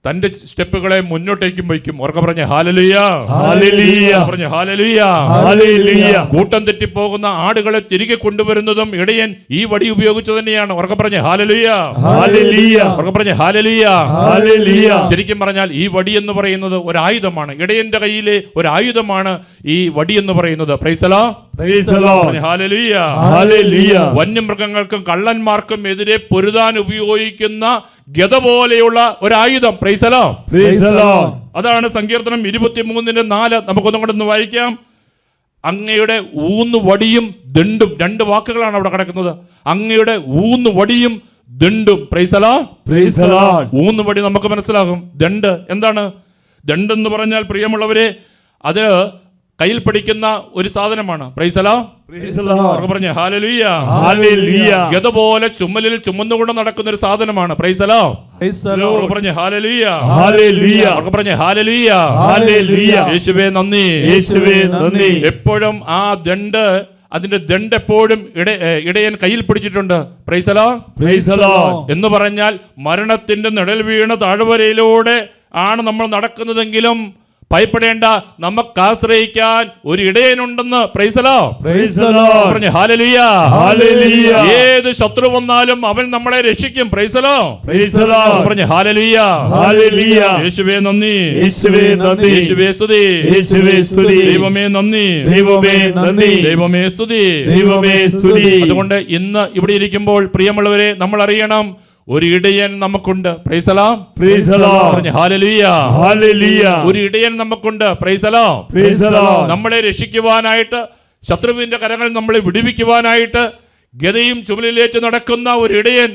Speaker 1: തന്റെ സ്റ്റെപ്പുകളെ മുന്നോട്ടേക്കും വയ്ക്കും. ഉറക്കെ പറഞ്ഞ ഹല്ലേലൂയ.
Speaker 2: Hallelujah.
Speaker 1: പറഞ്ഞ ഹല്ലേലൂയ.
Speaker 2: Hallelujah.
Speaker 1: കൂട്ടം തെറ്റിപ്പോകുന്ന ആടുകളെ തിരികെ കൊണ്ടുവരുന്നതും ഇടയൻ ഈ വടി ഉപയോഗിച്ച് തന്നെയാണ്. ഉറക്കെ പറഞ്ഞ ഹല്ലേലൂയ.
Speaker 2: Hallelujah.
Speaker 1: ഉറക്കെ പറഞ്ഞ ഹല്ലേലൂയ.
Speaker 2: Hallelujah.
Speaker 1: ശരിക്കും പറഞ്ഞാൽ ഈ വടി എന്ന് പറയുന്നത് ഒരു ആയുധമാണ്. ഇടയന്റെ കയ്യിലെ ഒരു ആയുധമാണ് ഈ വടി എന്ന് പറയുന്നത്. Price the Lord.
Speaker 2: Praise the Lord.
Speaker 1: Hallelujah.
Speaker 2: Hallelujah.
Speaker 1: വന്യമൃഗങ്ങൾക്കും കള്ളന്മാർക്കും എതിരെ പൊരുതാൻ ഉപയോഗിക്കുന്ന ഗദ പോലെയുള്ള ഒരു ആയുധം. Price the Lord.
Speaker 2: Praise the Lord.
Speaker 1: അതാണ് സങ്കീർത്തനം 23:4. നമുക്കൊന്നും കൂടെ ഒന്ന് വായിക്കാം. അങ്ങയുടെ ഊന്നുവടിയും ദണ്ടും, രണ്ട് വാക്കുകളാണ് അവിടെ കിടക്കുന്നത്. അങ്ങയുടെ ഊന്നുവടിയും ദണ്ടും. Praise the Lord.
Speaker 2: Praise the Lord.
Speaker 1: ഊന്നുവടി നമുക്ക് മനസ്സിലാകും. ദണ്ട് എന്താണ്? ദണ്ട് എന്ന് പറഞ്ഞാൽ പ്രിയമുള്ളവരെ, അത് കയ്യിൽ പിടിക്കുന്ന ഒരു സാധനമാണ്. Price the Lord.
Speaker 2: Praise the Lord.
Speaker 1: പറഞ്ഞ ഹല്ലേലൂയ.
Speaker 2: Hallelujah.
Speaker 1: ഗദ പോലെ ചുമലിൽ ചുമന്നുകൊണ്ട് നടക്കുന്ന ഒരു സാധനമാണ്. Price the Lord.
Speaker 2: Praise the Lord.
Speaker 1: പറഞ്ഞ ഹല്ലേലൂയ.
Speaker 2: Hallelujah.
Speaker 1: പറഞ്ഞ ഹല്ലേലൂയ.
Speaker 2: Hallelujah.
Speaker 1: യേശുവേ നന്ദി.
Speaker 2: യേശുവേ നന്ദി.
Speaker 1: എപ്പോഴും ആ ദണ്ട്, അതിന്റെ ദണ്ട് എപ്പോഴും ഇടയൻ കയ്യിൽ പിടിച്ചിട്ടുണ്ട്. Price the Lord.
Speaker 2: Praise the Lord.
Speaker 1: എന്ന് പറഞ്ഞാൽ മരണത്തിന്റെ നിഴൽ വീണ താഴ്വരയിലൂടെ ആണ് നമ്മൾ നടക്കുന്നതെങ്കിലും ഭയപ്പെടേണ്ട, നമുക്ക് ആശ്രയിക്കാൻ ഒരു ഇടയനുണ്ടെന്ന്. Price the Lord.
Speaker 2: Praise the Lord.
Speaker 1: പറഞ്ഞ ഹല്ലേലൂയ.
Speaker 2: Hallelujah.
Speaker 1: ഏത് ശത്രു വന്നാലും അവൻ നമ്മളെ രക്ഷിക്കും. Price the Lord.
Speaker 2: Praise the Lord.
Speaker 1: പറഞ്ഞ ഹല്ലേലൂയ.
Speaker 2: Hallelujah.
Speaker 1: യേശുവേ നന്ദി.
Speaker 2: യേശുവേ നന്ദി.
Speaker 1: യേശുവേ സ്തുതി.
Speaker 2: യേശുവേ സ്തുതി.
Speaker 1: ദൈവമേ നന്ദി.
Speaker 2: ദൈവമേ നന്ദി.
Speaker 1: ദൈവമേ സ്തുതി.
Speaker 2: ദൈവമേ സ്തുതി.
Speaker 1: അതുകൊണ്ട് ഇന്ന് ഇവിടെ ഇരിക്കുമ്പോൾ പ്രിയമുള്ളവരെ, നമ്മൾ അറിയണം, ഒരു ഇടയൻ നമുക്കുണ്ട്. Price the Lord.
Speaker 2: Praise the Lord.
Speaker 1: പറഞ്ഞ ഹല്ലേലൂയ.
Speaker 2: Hallelujah.
Speaker 1: ഒരു ഇടയൻ നമുക്കുണ്ട്. Price the Lord.
Speaker 2: Praise the Lord.
Speaker 1: നമ്മളെ രക്ഷിക്കുവാനായിട്ട്, ശത്രുവിന്റെ കരങ്ങളിൽ നമ്മളെ വിടുവിക്കുവാനായിട്ട് ഗദയും ചുമലിലേറ്റ് നടക്കുന്ന ഒരു ഇടയൻ.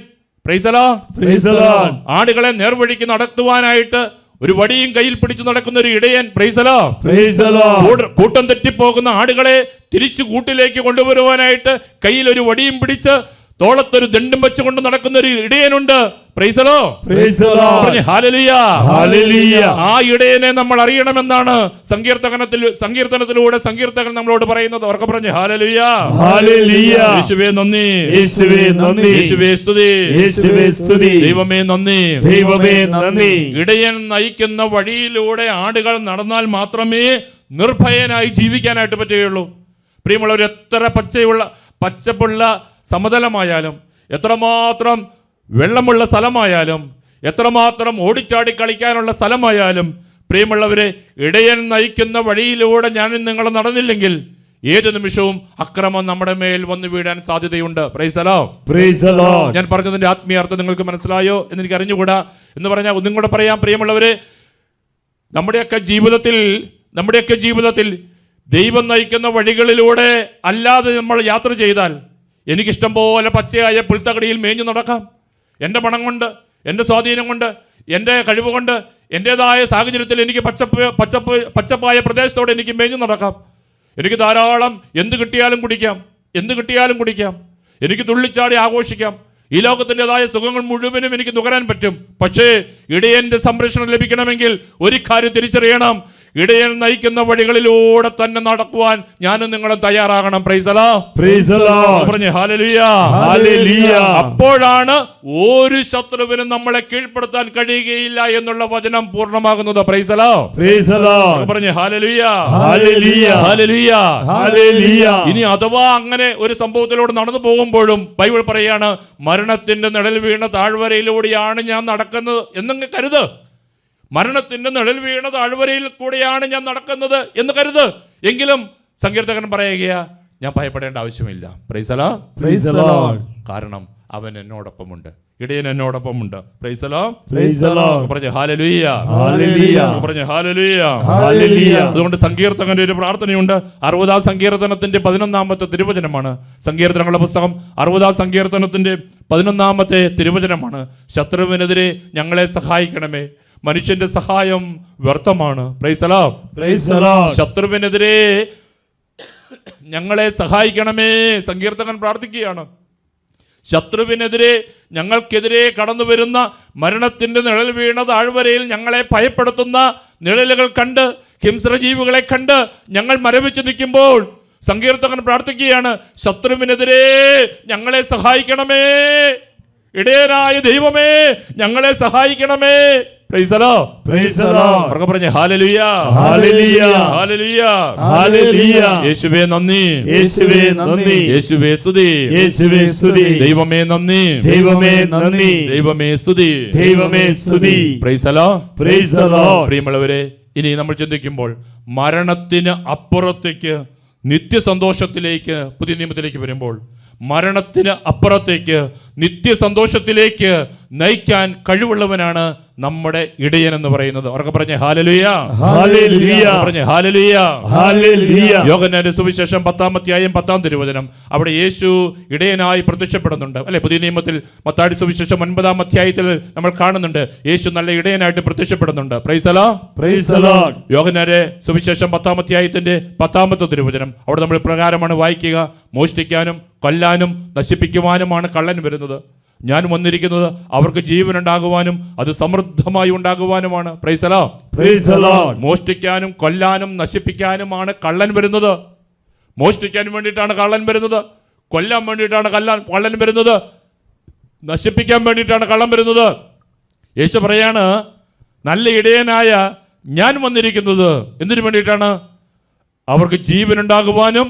Speaker 1: Price the Lord.
Speaker 2: Praise the Lord.
Speaker 1: ആടുകളെ നേർവഴിക്ക് നടത്തുവാനായിട്ട് ഒരു വടിയും കയ്യിൽ പിടിച്ചു നടക്കുന്ന ഒരു ഇടയൻ. Price the Lord.
Speaker 2: Praise the Lord.
Speaker 1: കൂട്ടം തെറ്റിപ്പോകുന്ന ആടുകളെ തിരിച്ചു കൂട്ടിലേക്ക് കൊണ്ടുവരുവാനായിട്ട് കയ്യിൽ ഒരു വടിയും പിടിച്ച് തോളത്തൊരു ദണ്ടും വെച്ചുകൊണ്ട് നടക്കുന്ന ഒരു ഇടയനുണ്ട്. Price the Lord.
Speaker 2: Praise the Lord.
Speaker 1: പറഞ്ഞേ ഹല്ലേലൂയ.
Speaker 2: Hallelujah.
Speaker 1: ആ ഇടയനെ നമ്മൾ അറിയണമെന്നാണ് സങ്കീർത്തനത്തിലൂടെ സങ്കീർത്തകൻ നമ്മളോട് പറയുന്നത്. ഉറക്കെ പറഞ്ഞേ ഹല്ലേലൂയ.
Speaker 2: Hallelujah.
Speaker 1: യേശുവേ നന്ദി.
Speaker 2: യേശുവേ നന്ദി.
Speaker 1: യേശുവേ സ്തുതി.
Speaker 2: യേശുവേ സ്തുതി.
Speaker 1: ദൈവമേ നന്ദി.
Speaker 2: ദൈവമേ നന്ദി.
Speaker 1: ഇടയൻ നയിക്കുന്ന വഴിയിലൂടെ ആടുകൾ നടന്നാൽ മാത്രമേ നിർഭയനായി ജീവിക്കാനായിട്ട് പറ്റുകയുള്ളൂ. പ്രിയമുള്ളവർ, എത്ര പച്ചപ്പുള്ള സമതലമായാലും, എത്രമാത്രം വെള്ളമുള്ള സ്ഥലമായാലും, എത്രമാത്രം ഓടിച്ചാടി കളിക്കാനുള്ള സ്ഥലമായാലും, പ്രിയമുള്ളവരെ, ഇടയൻ നയിക്കുന്ന വഴിയിലൂടെ ഞാനും നിങ്ങൾ നടന്നില്ലെങ്കിൽ ഏത് നിമിഷവും അക്രമം നമ്മുടെ മേൽ വന്നു വീഴാൻ സാധ്യതയുണ്ട്. Price the Lord.
Speaker 2: Praise the Lord.
Speaker 1: ഞാൻ പറഞ്ഞതിന്റെ ആത്മീയാർത്ഥം നിങ്ങൾക്ക് മനസ്സിലായോ എന്ന് എനിക്ക് അറിഞ്ഞുകൂടാ. എന്ന് പറഞ്ഞാൽ ഒന്നും കൂടെ പറയാം, പ്രിയമുള്ളവരെ, നമ്മുടെയൊക്കെ ജീവിതത്തിൽ ദൈവം നയിക്കുന്ന വഴികളിലൂടെ അല്ലാതെ നമ്മൾ യാത്ര ചെയ്താൽ, എനിക്കിഷ്ടം പോലെ പച്ചയായ പുൽത്തകടിയിൽ മേഞ്ഞു നടക്കാം. എൻ്റെ പണം കൊണ്ട്, എൻ്റെ സ്വാധീനം കൊണ്ട്, എൻ്റെ കഴിവ് കൊണ്ട്, എൻ്റെതായ സാഹചര്യത്തിൽ എനിക്ക് പച്ചപ്പായ പ്രദേശത്തോടെ എനിക്ക് മേഞ്ഞു നടക്കാം. എനിക്ക് ധാരാളം എന്ത് കിട്ടിയാലും കുടിക്കാം. എനിക്ക് തുള്ളിച്ചാടി ആഘോഷിക്കാം. ഈ ലോകത്തിൻ്റെതായ സുഖങ്ങൾ മുഴുവനും എനിക്ക് നുകരാൻ പറ്റും. പക്ഷേ ഇടയന്റെ സംരക്ഷണം ലഭിക്കണമെങ്കിൽ ഒരു കാര്യം തിരിച്ചറിയണം, ഇടയൻ നയിക്കുന്ന വഴികളിലൂടെ തന്നെ നടക്കുവാൻ ഞാനും നിങ്ങളും തയ്യാറാകണം. Price the Lord.
Speaker 2: Praise the Lord.
Speaker 1: പറഞ്ഞേ ഹല്ലേലൂയ.
Speaker 2: Hallelujah.
Speaker 1: അപ്പോഴാണ് ഒരു ശത്രുവിനും നമ്മളെ കീഴ്പ്പെടുത്താൻ കഴിയുകയില്ല എന്നുള്ള വചനം പൂർണ്ണമാകുന്നത്. Price the Lord.
Speaker 2: Praise the Lord.
Speaker 1: പറഞ്ഞേ ഹല്ലേലൂയ.
Speaker 2: Hallelujah.
Speaker 1: ഹല്ലേലൂയ.
Speaker 2: Hallelujah.
Speaker 1: ഇനി അഥവാ അങ്ങനെ ഒരു സംഭവത്തിലൂടെ നടന്നു പോകുമ്പോഴും ബൈബിൾ പറയാണ്, മരണത്തിന്റെ നിഴൽ വീണ താഴ്വരയിലൂടെയാണ് ഞാൻ നടക്കുന്നത് എന്നങ്ങ് കരുത്. മരണത്തിന്റെ നിഴൽ വീണ താഴ്വരയിൽ കൂടെയാണ് ഞാൻ നടക്കുന്നത് എന്ന് കരുത്. എങ്കിലും സങ്കീർത്തകൻ പറയുകയാ, ഞാൻ ഭയപ്പെടേണ്ട ആവശ്യമില്ല. Price the Lord.
Speaker 2: Praise the Lord.
Speaker 1: കാരണം അവൻ എന്നോടൊപ്പമുണ്ട്, ഇടയൻ എന്നോടൊപ്പമുണ്ട്. Price the Lord.
Speaker 2: Praise the Lord.
Speaker 1: പറഞ്ഞേ ഹല്ലേലൂയ.
Speaker 2: Hallelujah.
Speaker 1: പറഞ്ഞേ ഹല്ലേലൂയ.
Speaker 2: Hallelujah.
Speaker 1: അതുകൊണ്ട് സങ്കീർത്തകന്റെ ഒരു പ്രാർത്ഥനയുണ്ട്. 60-ാം സങ്കീർത്തനത്തിന്റെ 11-ാമത്തെ തിരുവചനമാണ്. സങ്കീർത്തനങ്ങളുടെ പുസ്തകം 60-ാം സങ്കീർത്തനത്തിന്റെ 11-ാമത്തെ തിരുവചനമാണ്. ശത്രുവിനെതിരെ ഞങ്ങളെ സഹായിക്കണമേ, മനുഷ്യന്റെ സഹായം വ്യർത്ഥമാണ്. Praise the Lord.
Speaker 2: Praise the Lord.
Speaker 1: ശത്രുവിനെതിരെ ഞങ്ങളെ സഹായിക്കണമേ. സങ്കീർത്തകൻ പ്രാർത്ഥിക്കുകയാണ്. ശത്രുവിനെതിരെ, ഞങ്ങൾക്കെതിരെ കടന്നു വരുന്ന മരണത്തിന്റെ നിഴൽ വീണ താഴ്വരയിൽ ഞങ്ങളെ ഭയപ്പെടുത്തുന്ന നിഴലുകൾ കണ്ട്, ഹിംസ്രജീവികളെ കണ്ട് ഞങ്ങൾ മരവിച്ച് നിൽക്കുമ്പോൾ സങ്കീർത്തകൻ പ്രാർത്ഥിക്കുകയാണ്, ശത്രുവിനെതിരെ ഞങ്ങളെ സഹായിക്കണമേ, ഇടയനായ ദൈവമേ ഞങ്ങളെ സഹായിക്കണമേ. Price the Lord.
Speaker 2: Praise the Lord.
Speaker 1: ഉറക്കെ പറഞ്ഞേ ഹല്ലേലൂയ.
Speaker 2: Hallelujah.
Speaker 1: ഹല്ലേലൂയ.
Speaker 2: Hallelujah.
Speaker 1: യേശുവേ നന്ദി,
Speaker 2: യേശുവേ നന്ദി,
Speaker 1: യേശുവേ സ്തുതി,
Speaker 2: യേശുവേ സ്തുതി,
Speaker 1: ദൈവമേ നന്ദി,
Speaker 2: ദൈവമേ നന്ദി,
Speaker 1: ദൈവമേ സ്തുതി,
Speaker 2: ദൈവമേ സ്തുതി.
Speaker 1: Price the Lord.
Speaker 2: Praise the Lord.
Speaker 1: പ്രിയമുള്ളവരെ, ഇനി നമ്മൾ ചിന്തിക്കുമ്പോൾ മരണത്തിന് അപ്പുറത്തേക്ക് നിത്യസന്തോഷത്തിലേക്ക്, പുതിയ നിയമത്തിലേക്ക് വരുമ്പോൾ മരണത്തിന് അപ്പുറത്തേക്ക് നിത്യസന്തോഷത്തിലേക്ക് നയിക്കാൻ കഴിവുള്ളവനാണ് നമ്മുടെ ഇടയൻ എന്ന് പറയുന്നത്. ഉറക്കെ പറഞ്ഞേ ഹല്ലേലൂയ.
Speaker 2: ഹല്ലേലൂയ.
Speaker 1: പറഞ്ഞേ ഹല്ലേലൂയ.
Speaker 2: ഹല്ലേലൂയ.
Speaker 1: യോഹന്നാന്റെ സുവിശേഷം 10-ാം അധ്യായം 10-ാം തിരുവചനം. അവിടെ യേശു ഇടയനായി പ്രത്യക്ഷപ്പെടുന്നുണ്ട് അല്ലെ. പുതിയ നിയമത്തിൽ മത്തായി സുവിശേഷം 9-ാം അധ്യായത്തിൽ നമ്മൾ കാണുന്നുണ്ട് യേശു നല്ല ഇടയനായിട്ട് പ്രത്യക്ഷപ്പെടുന്നുണ്ട്. Praise the Lord.
Speaker 2: Praise the Lord.
Speaker 1: യോഹന്നാന്റെ സുവിശേഷം 10-ാം അധ്യായത്തിന്റെ 10-ാമത്തെ തിരുവചനം. അവിടെ നമ്മൾ പ്രകാരമാണ് വായിക്കുക, മോഷ്ടിക്കാനും കൊല്ലാനും നശിപ്പിക്കുവാനുമാണ് കള്ളൻ വരുന്നത്. ഞാൻ വന്നിരിക്കുന്നത് അവർക്ക് ജീവൻ ഉണ്ടാകുവാനും അത് സമൃദ്ധമായി ഉണ്ടാകുവാനുമാണ്. Praise the Lord.
Speaker 2: Praise the Lord.
Speaker 1: മോഷ്ടിക്കാനും കൊല്ലാനും നശിപ്പിക്കാനുമാണ് കള്ളൻ വരുന്നത്. മോഷ്ടിക്കാൻ വേണ്ടിയിട്ടാണ് കള്ളൻ വരുന്നത്, കൊല്ലാൻ വേണ്ടിയിട്ടാണ് കള്ളൻ വരുന്നത്, നശിപ്പിക്കാൻ വേണ്ടിയിട്ടാണ് കള്ളൻ വരുന്നത്. യേശു പറയാണ്, നല്ല ഇടയനായ ഞാൻ വന്നിരിക്കുന്നത് എന്തിനു വേണ്ടിയിട്ടാണ്? അവർക്ക് ജീവൻ ഉണ്ടാകുവാനും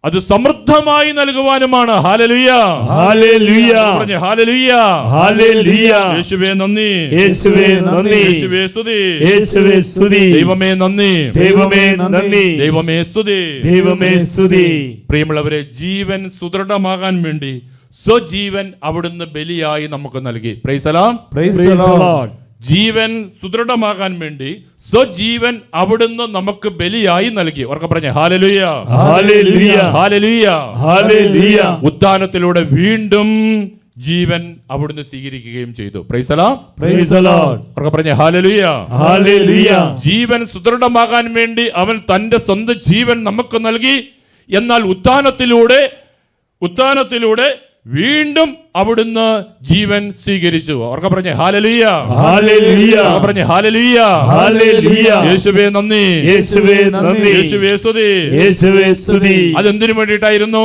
Speaker 1: അത് സമൃദ്ധമായി നൽകുവാനുമാണ്. ഹല്ലേലൂയ.
Speaker 2: ഹല്ലേലൂയ.
Speaker 1: പറഞ്ഞേ ഹല്ലേലൂയ.
Speaker 2: ഹല്ലേലൂയ.
Speaker 1: യേശുവേ നന്ദി,
Speaker 2: യേശുവേ നന്ദി,
Speaker 1: യേശുവേ സ്തുതി,
Speaker 2: യേശുവേ സ്തുതി,
Speaker 1: ദൈവമേ നന്ദി,
Speaker 2: ദൈവമേ നന്ദി,
Speaker 1: ദൈവമേ സ്തുതി,
Speaker 2: ദൈവമേ സ്തുതി.
Speaker 1: പ്രിയമുള്ളവരെ, ജീവൻ സുദൃഢമാകാൻ വേണ്ടി സ്വജീവൻ അവിടുന്ന് ബലിയായി നമുക്ക് നൽകി. Price the Lord.
Speaker 2: Praise the Lord.
Speaker 1: ജീവൻ സുദൃഢമാകാൻ വേണ്ടി സ്വജീവൻ അവിടുന്ന് നമുക്ക് ബലിയായി നൽകി. ഉറക്കെ പറഞ്ഞേ ഹല്ലേലൂയ.
Speaker 2: ഹല്ലേലൂയ.
Speaker 1: ഹല്ലേലൂയ.
Speaker 2: ഹല്ലേലൂയ.
Speaker 1: ഉത്ഥാനത്തിലൂടെ വീണ്ടും ജീവൻ അവിടുന്ന് സ്വീകരിക്കുകയും ചെയ്തു. Price the Lord.
Speaker 2: Praise the Lord.
Speaker 1: ഉറക്കെ പറഞ്ഞേ ഹല്ലേലൂയ.
Speaker 2: ഹല്ലേലൂയ.
Speaker 1: ജീവൻ സുദൃഢമാകാൻ വേണ്ടി അവൻ തന്റെ സ്വന്തം ജീവൻ നമുക്ക് നൽകി. എന്നാൽ ഉത്ഥാനത്തിലൂടെ വീണ്ടും അവിടുന്ന് ജീവൻ സ്വീകരിച്ചു. ഉറക്കെ പറഞ്ഞേ ഹല്ലേലൂയ.
Speaker 2: ഹല്ലേലൂയ.
Speaker 1: ഉറക്കെ പറഞ്ഞേ ഹല്ലേലൂയ.
Speaker 2: ഹല്ലേലൂയ.
Speaker 1: യേശുവേ നന്ദി,
Speaker 2: യേശുവേ നന്ദി,
Speaker 1: യേശുവേ സ്തുതി.
Speaker 2: യേശുവേ സ്തുതി.
Speaker 1: അതെന്തിനു വേണ്ടിയിട്ടായിരുന്നു?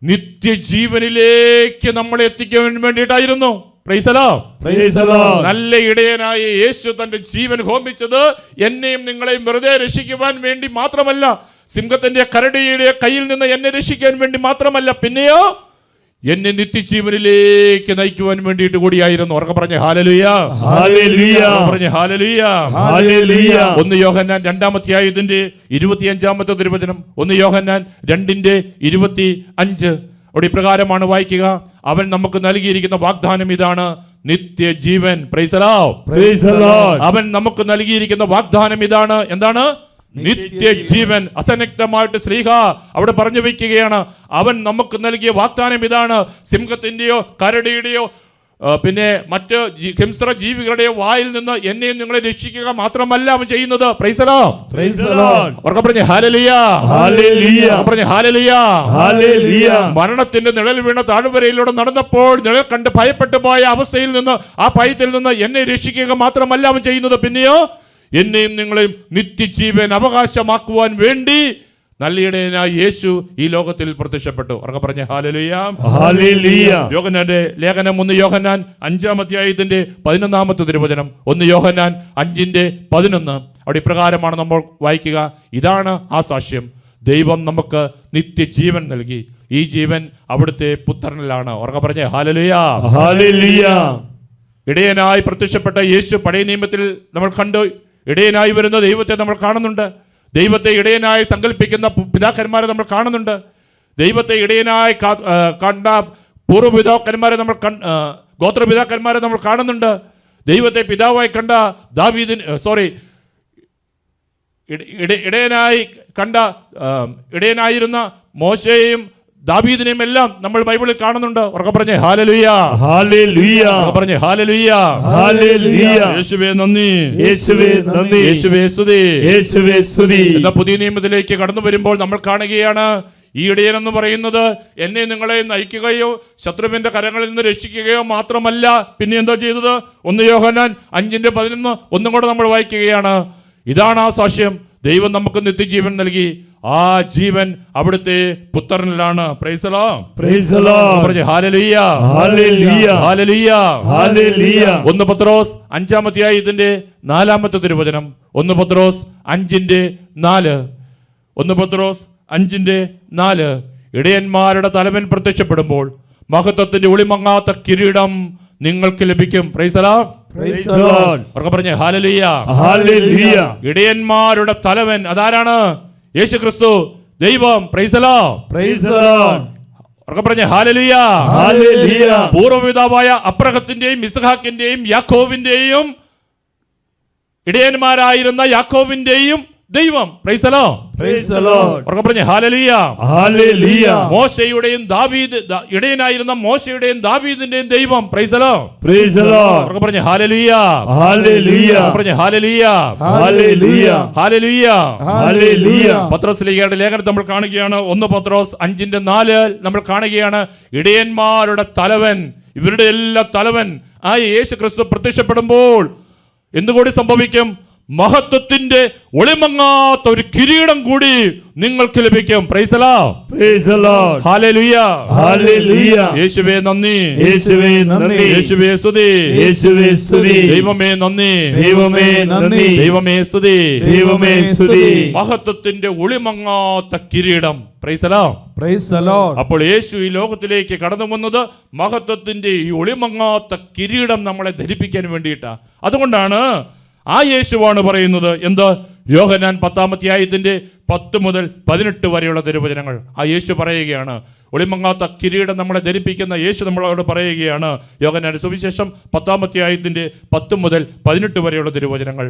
Speaker 1: നിത്യജീവനിലേക്ക് നമ്മളെ എത്തിക്കാൻ വേണ്ടിയിട്ടായിരുന്നു. Price the Lord.
Speaker 2: Praise the Lord.
Speaker 1: നല്ല ഇടയനായ യേശു തന്റെ ജീവൻ ഹോമിച്ചത് എന്നെയും നിങ്ങളെയും വെറുതെ രക്ഷിക്കുവാൻ വേണ്ടി മാത്രമല്ല, സിംഹത്തിന്റെ കരടിയുടെ കയ്യിൽ നിന്ന് എന്നെ രക്ഷിക്കാൻ വേണ്ടി മാത്രമല്ല, പിന്നെയോ എന്നെ നിത്യജീവനിലേക്ക് നയിക്കുവാൻ വേണ്ടിയിട്ട് കൂടിയായിരുന്നു. ഉറക്കെ പറഞ്ഞേ ഹല്ലേലൂയ.
Speaker 2: ഹല്ലേലൂയ.
Speaker 1: പറഞ്ഞേ ഹല്ലേലൂയ.
Speaker 2: ഹല്ലേലൂയ.
Speaker 1: 1 യോഹന്നാൻ 2-ാം അധ്യായത്തിന്റെ 25-ാമത്തെ തിരുവചനം. 1 യോഹന്നാൻ 2:25. അവിടെ ഇപ്രകാരമാണ് വായിക്കുക, അവൻ നമുക്ക് നൽകിയിരിക്കുന്ന വാഗ്ദാനം ഇതാണ്, നിത്യജീവൻ. Price the Lord.
Speaker 2: Praise the Lord.
Speaker 1: അവൻ നമുക്ക് നൽകിയിരിക്കുന്ന വാഗ്ദാനം ഇതാണ്. എന്താണ്? നിത്യജീവൻ. അസന്നിഗ്ധമായിട്ട് ശ്രീഹ അവിടെ പറഞ്ഞു വെക്കുകയാണ്, അവൻ നമുക്ക് നൽകിയ വാഗ്ദാനം ഇതാണ്. സിംഹത്തിന്റെയോ കരടിയുടെയോ പിന്നെ മറ്റ് ഹിംസ്ര ജീവികളുടെ വായിൽ നിന്ന് എന്നെയും നിങ്ങളെ രക്ഷിക്കുക മാത്രമല്ല അവൻ ചെയ്യുന്നത്. Price the Lord.
Speaker 2: Praise the Lord.
Speaker 1: ഉറക്കെ പറഞ്ഞേ ഹല്ലേലൂയ.
Speaker 2: ഹല്ലേലൂയ.
Speaker 1: പറഞ്ഞേ ഹല്ലേലൂയ.
Speaker 2: ഹല്ലേലൂയ.
Speaker 1: മരണത്തിന്റെ നിഴൽ വീണ താഴ്വരയിലൂടെ നടന്നപ്പോൾ നിഴൽ കണ്ട് ഭയപ്പെട്ടു പോയ അവസ്ഥയിൽ നിന്ന്, ആ ഭയത്തിൽ നിന്ന് എന്നെ രക്ഷിക്കുക മാത്രമല്ല അവൻ ചെയ്യുന്നത്, പിന്നെയോ എന്നെയും നിങ്ങളെയും നിത്യജീവൻ അവകാശമാക്കുവാൻ വേണ്ടി നല്ലയിടയനായ യേശു ഈ ലോകത്തിൽ പ്രത്യക്ഷപ്പെട്ടു. ഉറക്കെ പറഞ്ഞേ ഹല്ലേലൂയ.
Speaker 2: ഹല്ലേലൂയ.
Speaker 1: യോഹന്നാന്റെ ലേഖനം 1 യോഹന്നാൻ 5-ാം അധ്യായത്തിന്റെ 11-ാമത്തെ തിരുവചനം. 1 യോഹന്നാൻ 5:11. അവിടെ ഇപ്രകാരമാണ് നമ്മൾ വായിക്കുക, ഇതാണ് ആ സാക്ഷ്യം, ദൈവം നമുക്ക് നിത്യജീവൻ നൽകി, ഈ ജീവൻ അവിടുത്തെ പുത്രനിലാണ്. ഉറക്കെ പറഞ്ഞേ ഹല്ലേലൂയ.
Speaker 2: ഹല്ലേലൂയ.
Speaker 1: ഇടയനായി പ്രത്യക്ഷപ്പെട്ട യേശു പഴയ നിയമത്തിൽ നമ്മൾ കണ്ടു. ഇടയനായി വരുന്ന ദൈവത്തെ നമ്മൾ കാണുന്നുണ്ട്. ദൈവത്തെ ഇടയനായി സങ്കല്പിക്കുന്ന പിതാക്കന്മാരെ നമ്മൾ കാണുന്നുണ്ട്. ദൈവത്തെ ഇടയനായി കണ്ട പൂർവ്വപിതാക്കന്മാരെ നമ്മൾ ഗോത്രപിതാക്കന്മാരെ നമ്മൾ കാണുന്നുണ്ട്. ദൈവത്തെ പിതാവായി കണ്ട ഇടയനായിരുന്ന മോശയെയും ദാവീദിനെയും എല്ലാം നമ്മൾ ബൈബിളിൽ കാണുന്നുണ്ട്. ഉറക്കെ പറഞ്ഞേ ഹല്ലേലൂയ,
Speaker 2: ഹല്ലേലൂയ,
Speaker 1: പറഞ്ഞേ ഹല്ലേലൂയ,
Speaker 2: ഹല്ലേലൂയ.
Speaker 1: യേശുവേ നന്ദി,
Speaker 2: യേശുവേ നന്ദി,
Speaker 1: യേശുവേ സ്തുതി,
Speaker 2: യേശുവേ സ്തുതി.
Speaker 1: എന്ന പുതിയ നിയമത്തിലേക്ക് കടന്നു വരുമ്പോൾ നമ്മൾ കാണുകയാണ്, ഈ ഇടയൻ എന്ന് പറയുന്നത് എന്നെ നിങ്ങളെ നയിക്കുകയോ ശത്രുവിന്റെ കരങ്ങളിൽ നിന്ന് രക്ഷിക്കുകയോ മാത്രമല്ല, പിന്നെ എന്താ ചെയ്തത്? 1 യോഹന്നാൻ 5:11 ഒന്നും കൂടെ നമ്മൾ വായിക്കുകയാണ്. ഇതാണ് ആ സാക്ഷ്യം, ദൈവം നമുക്ക് നിത്യജീവൻ നൽകി, ആ ജീവൻ അവിടുത്തെ പുത്രനിലാണ്. Praise the Lord,
Speaker 2: praise the Lord.
Speaker 1: പറഞ്ഞേ ഹല്ലേലൂയ,
Speaker 2: ഹല്ലേലൂയ,
Speaker 1: ഹല്ലേലൂയ,
Speaker 2: ഹല്ലേലൂയ.
Speaker 1: 1 പത്രോസ് 5-ാം അധ്യായത്തിന്റെ 4-ാമത്തെ തിരുവചനം. 1 പത്രോസ് 5:4. 1 പത്രോസ് 5:4. ഇടയന്മാരുടെ തലവൻ പ്രത്യക്ഷപ്പെടുമ്പോൾ മഹത്വത്തിന്റെ ഒളിമങ്ങാത്ത കിരീടം നിങ്ങൾക്ക് ലഭിക്കും. Price the Lord,
Speaker 2: praise the Lord.
Speaker 1: ഉറക്കെ പറഞ്ഞേ ഹല്ലേലൂയ,
Speaker 2: ഹല്ലേലൂയ.
Speaker 1: ഇടയന്മാരുടെ തലവൻ അതാരാണ്? യേശുക്രിസ്തു, ദൈവം. Price the Lord,
Speaker 2: praise the Lord.
Speaker 1: ഉറക്കെ പറഞ്ഞേ ഹല്ലേലൂയ,
Speaker 2: ഹല്ലേലൂയ.
Speaker 1: പൂർവ്വപിതാവായ അബ്രഹത്തിന്റെയും ഇസ്ഹാക്കിന്റെയും യാക്കോബിന്റെയും ഇടയന്മാരായിരുന്ന യാക്കോബിന്റെയും ദൈവം. Price the Lord,
Speaker 2: praise the Lord.
Speaker 1: ഉറക്കെ പറഞ്ഞേ ഹല്ലേലൂയ,
Speaker 2: ഹല്ലേലൂയ.
Speaker 1: മോശയുടെയും ഇടയനായിരുന്ന മോശയുടെയും ദാവീദിന്റെയും ദൈവം. Price the Lord,
Speaker 2: praise the Lord.
Speaker 1: ഉറക്കെ പറഞ്ഞേ ഹല്ലേലൂയ,
Speaker 2: ഹല്ലേലൂയ.
Speaker 1: പറഞ്ഞേ ഹല്ലേലൂയ,
Speaker 2: ഹല്ലേലൂയ,
Speaker 1: ഹല്ലേലൂയ,
Speaker 2: ഹല്ലേലൂയ.
Speaker 1: പത്രോസ്ലീഹയുടെ ലേഖനം നമ്മൾ കാണുകയാണ്. 1 പത്രോസ് 5:4 നമ്മൾ കാണുകയാണ്, ഇടയന്മാരുടെ തലവൻ, ഇവരുടെ എല്ലാ തലവൻ ആ യേശു ക്രിസ്തു പ്രത്യക്ഷപ്പെടുമ്പോൾ എന്തുകൂടി സംഭവിക്കും? മഹത്വത്തിന്റെ ഒളിമങ്ങാത്ത ഒരു കിരീടം കൂടി നിങ്ങൾക്ക് ലഭിക്കും. Price the Lord,
Speaker 2: praise the Lord.
Speaker 1: Hallelujah,
Speaker 2: hallelujah.
Speaker 1: യേശുവേ നന്ദി,
Speaker 2: യേശുവേ നന്ദി,
Speaker 1: യേശുവേ സ്തുതി,
Speaker 2: യേശുവേ സ്തുതി.
Speaker 1: ദൈവമേ നന്ദി,
Speaker 2: ദൈവമേ നന്ദി,
Speaker 1: ദൈവമേ സ്തുതി,
Speaker 2: ദൈവമേ സ്തുതി.
Speaker 1: മഹത്വത്തിന്റെ ഒളിമങ്ങാത്ത കിരീടം. Price the Lord,
Speaker 3: praise the Lord.
Speaker 1: അപ്പോൾ യേശു ഈ ലോകത്തിലേക്ക് കടന്നു വന്നത് മഹത്വത്തിന്റെ ഈ ഒളിമങ്ങാത്ത കിരീടം നമ്മളെ ധരിപ്പിക്കാൻ വേണ്ടിയിട്ടാ. അതുകൊണ്ടാണ് ആ യേശുവാണ് പറയുന്നത് എന്ത്? യോഹന്നാൻ 10-ാം അധ്യായത്തിന്റെ 10 മുതൽ 18 വരെയുള്ള തിരുവചനങ്ങൾ. ആ യേശു പറയുകയാണ്, ഒളിമങ്ങാത്ത കിരീടം നമ്മളെ ധരിപ്പിക്കുന്ന യേശു നമ്മളോട് പറയുകയാണ്. യോഹന്നാൻ സുവിശേഷം 10-ാം അധ്യായത്തിന്റെ 10 മുതൽ 18 വരെയുള്ള തിരുവചനങ്ങൾ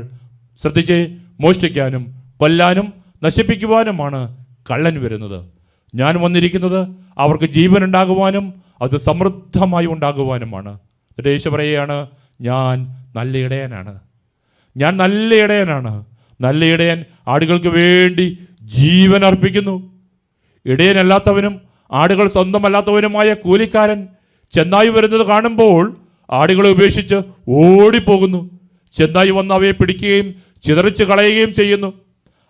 Speaker 1: ശ്രദ്ധിച്ച്, മോഷ്ടിക്കാനും കൊല്ലാനും നശിപ്പിക്കുവാനുമാണ് കള്ളൻ വരുന്നത്. ഞാൻ വന്നിരിക്കുന്നത് അവർക്ക് ജീവൻ ഉണ്ടാകുവാനും അത് സമൃദ്ധമായി ഉണ്ടാകുവാനുമാണ്. എന്നിട്ട് യേശു പറയുകയാണ്, ഞാൻ നല്ല ഇടയനാണ്, ഞാൻ നല്ല ഇടയനാണ്. നല്ല ഇടയൻ ആടുകൾക്ക് വേണ്ടി ജീവൻ അർപ്പിക്കുന്നു. ഇടയനല്ലാത്തവനും ആടുകൾ സ്വന്തമല്ലാത്തവനുമായ കൂലിക്കാരൻ ചെന്നായി വരുന്നത് കാണുമ്പോൾ ആടുകളെ ഉപേക്ഷിച്ച് ഓടിപ്പോകുന്നു. ചെന്നായി വന്ന് അവയെ പിടിക്കുകയും ചിതറിച്ച് കളയുകയും ചെയ്യുന്നു.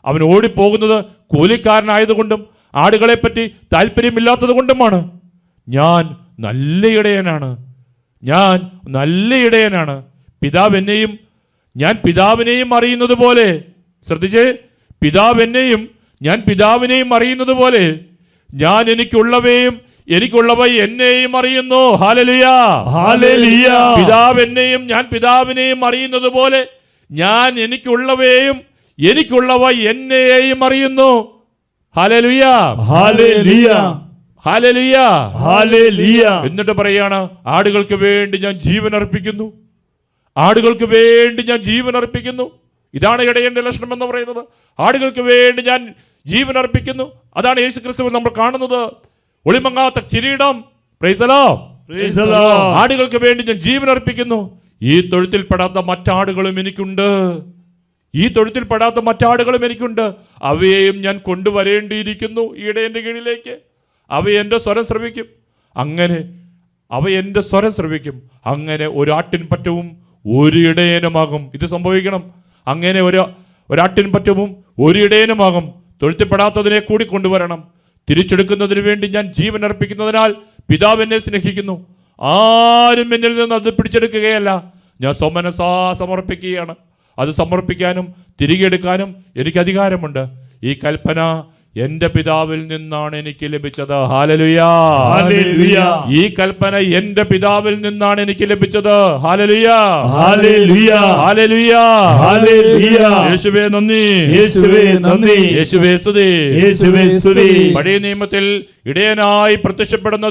Speaker 1: അവൻ ഓടിപ്പോകുന്നത് കൂലിക്കാരനായതുകൊണ്ടും ആടുകളെപ്പറ്റി താല്പര്യമില്ലാത്തത് കൊണ്ടുമാണ്. ഞാൻ നല്ല ഇടയനാണ്, ഞാൻ നല്ല ഇടയനാണ്. പിതാവ് എന്നെയും ഞാൻ പിതാവിനെയും അറിയുന്നത് പോലെ, ശ്രദ്ധിച്ച്, പിതാവ് എന്നെയും ഞാൻ പിതാവിനെയും അറിയുന്നത് പോലെ ഞാൻ എനിക്കുള്ളവ എന്നെയും അറിയുന്നു. Hallelujah,
Speaker 2: hallelujah.
Speaker 1: പിതാവ് എന്നെയും ഞാൻ പിതാവിനെയും അറിയുന്നത് പോലെ ഞാൻ എനിക്കുള്ളവ എന്നെയും അറിയുന്നു. Hallelujah,
Speaker 2: hallelujah,
Speaker 1: hallelujah,
Speaker 2: hallelujah.
Speaker 1: എന്നിട്ട് പറയാണ്, ആടുകൾക്ക് വേണ്ടി ഞാൻ ജീവൻ അർപ്പിക്കുന്നു, ആടുകൾക്ക് വേണ്ടി ഞാൻ ജീവൻ അർപ്പിക്കുന്നു. ഇതാണ് ഇടയന്റെ ലക്ഷണം എന്ന് പറയുന്നത്. ആടുകൾക്ക് വേണ്ടി ഞാൻ ജീവൻ അർപ്പിക്കുന്നു. അതാണ് യേശുക്രിസ്തുവിൽ നമ്മൾ കാണുന്നത്. ഒളിമങ്ങാത്ത കിരീടം. Price the Lord,
Speaker 2: praise the Lord.
Speaker 1: ആടുകൾക്ക് വേണ്ടി ഞാൻ ജീവൻ അർപ്പിക്കുന്നു. ഈ തൊഴുത്തിൽപ്പെടാത്ത മറ്റാടുകളും എനിക്കുണ്ട്, ഈ തൊഴുത്തിൽപ്പെടാത്ത മറ്റാടുകളും എനിക്കുണ്ട്. അവയെയും ഞാൻ കൊണ്ടുവരേണ്ടിയിരിക്കുന്നു ഈ ഇടയന്റെ കീഴിലേക്ക്. അവ എൻ്റെ സ്വരം ശ്രവിക്കും. അങ്ങനെ ഒരു ആട്ടിൻപറ്റവും ഒരു ഇടയനുമാകും. ഇത് സംഭവിക്കണം. അങ്ങനെ ഒരാട്ടിൻപറ്റവും ഒരു ഇടയനുമാകും. തൊഴുത്തിൽപ്പെടാത്തതിനെ കൂടി കൊണ്ടുവരണം. തിരിച്ചെടുക്കുന്നതിന് വേണ്ടി ഞാൻ ജീവൻ അർപ്പിക്കുന്നതിനാൽ പിതാവ് എന്നെ സ്നേഹിക്കുന്നു. ആരും എന്നിൽ നിന്ന് അത് പിടിച്ചെടുക്കുകയല്ല. ഞാൻ സ്വമനസാ സമർപ്പിക്കുകയാണ്. അത് സമർപ്പിക്കാനും തിരികെ എടുക്കാനും എനിക്ക് അധികാരമുണ്ട്. ഈ കൽപ്പന എന്റെ പിതാവിൽ നിന്നാണ് എനിക്ക് ലഭിച്ചത്. ഹല്ലേലൂയ.
Speaker 2: ഹല്ലേലൂയ.
Speaker 1: ഈ കൽപ്പന എന്റെ പിതാവിൽ നിന്നാണ് എനിക്ക് ലഭിച്ചത്. ഹല്ലേലൂയ.
Speaker 2: ഹല്ലേലൂയ.
Speaker 1: ഹല്ലേലൂയ.
Speaker 2: ഹല്ലേലൂയ.
Speaker 1: യേശുവേ നന്ദി.
Speaker 2: യേശുവേ നന്ദി.
Speaker 1: യേശുവേ സ്തുതി.
Speaker 2: യേശുവേ സ്തുതി.
Speaker 1: പഴയ നിയമത്തിൽ ഇടയനായി പ്രത്യക്ഷപ്പെടുന്ന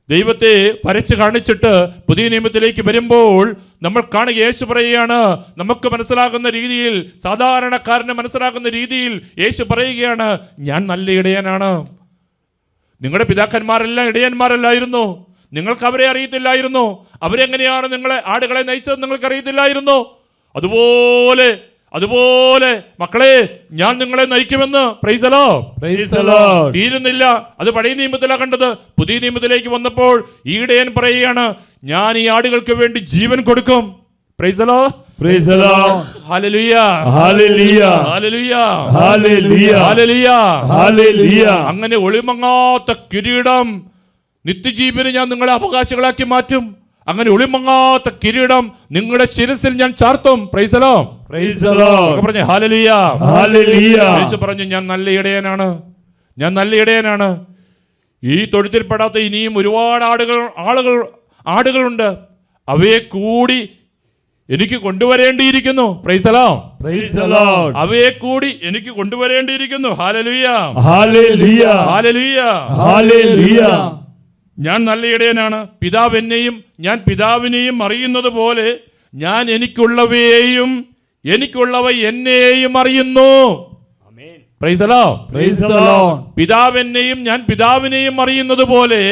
Speaker 1: ദൈവത്തെ വരച്ച് കാണിച്ചിട്ട് പുതിയ നിയമത്തിലേക്ക് വരുമ്പോൾ നമ്മൾ കാണുക, യേശു പറയുകയാണ്, നമുക്ക് മനസ്സിലാകുന്ന രീതിയിൽ, സാധാരണക്കാരന് മനസ്സിലാകുന്ന രീതിയിൽ യേശു പറയുകയാണ്, ഞാൻ നല്ല ഇടയനാണ്. നിങ്ങളുടെ പിതാക്കന്മാരെല്ലാം ഇടയന്മാരല്ലായിരുന്നു. നിങ്ങൾക്ക് അവരെ അറിയത്തില്ലായിരുന്നു. അവരെങ്ങനെയാണ് നിങ്ങളെ ആടുകളെ നയിച്ചത് നിങ്ങൾക്ക് അറിയത്തില്ലായിരുന്നു. അതുപോലെ മക്കളെ, ഞാൻ നിങ്ങളെ നയിക്കുമെന്ന്. Price the Lord.
Speaker 2: Praise the Lord.
Speaker 1: തീരുന്നില്ല. അത് പഴയ നിയമത്തിലാണ് കണ്ടത്. പുതിയ നിയമത്തിലേക്ക് വന്നപ്പോൾ ഈ ഇടയൻ പറയുകയാണ്, ഞാൻ ഈ ആടുകൾക്ക് വേണ്ടി ജീവൻ കൊടുക്കും. Price the Lord.
Speaker 2: Praise the Lord.
Speaker 1: Hallelujah.
Speaker 2: Hallelujah.
Speaker 1: Hallelujah.
Speaker 2: Hallelujah.
Speaker 1: Hallelujah.
Speaker 2: Hallelujah.
Speaker 1: അങ്ങനെ ഒളിമങ്ങാത്ത കിരീടം, നിത്യജീവന് ഞാൻ നിങ്ങളെ അവകാശികളാക്കി മാറ്റും. അങ്ങനെ ഒളിമങ്ങാത്ത കിരീടം നിങ്ങളുടെ ശിരസിൽ ഞാൻ ചാർത്തും. Praise the Lord.
Speaker 2: Praise the Lord.
Speaker 1: പറഞ്ഞു ഹല്ലേലൂയ.
Speaker 2: ഹല്ലേലൂയ.
Speaker 1: യേശു പറഞ്ഞു, ഞാൻ നല്ല ഇടയനാണ്. ഞാൻ നല്ല ഇടയനാണ്. ഈ തൊഴുത്തിൽപ്പെടാത്ത ഇനിയും ഒരുപാട് ആടുകളുണ്ട്. അവയെ കൂടി എനിക്ക് കൊണ്ടുവരേണ്ടിയിരിക്കുന്നു. Praise the Lord.
Speaker 2: Praise the Lord.
Speaker 1: അവയെ കൂടി എനിക്ക് കൊണ്ടുവരേണ്ടിയിരിക്കുന്നു. ഹല്ലേലൂയ.
Speaker 2: ഹല്ലേലൂയ.
Speaker 1: ഹല്ലേലൂയ.
Speaker 2: ഹല്ലേലൂയ.
Speaker 1: ഞാൻ നല്ല ഇടയനാണ്. പിതാവ് എന്നെയും ഞാൻ പിതാവിനെയും അറിയുന്നത് പോലെ ഞാൻ എനിക്കുള്ളവ എന്നെയും അറിയുന്നു. Price the Lord.
Speaker 2: Praise the Lord.
Speaker 1: പിതാവ് എന്നെയും ഞാൻ പിതാവിനെയും അറിയുന്നത് പോലെ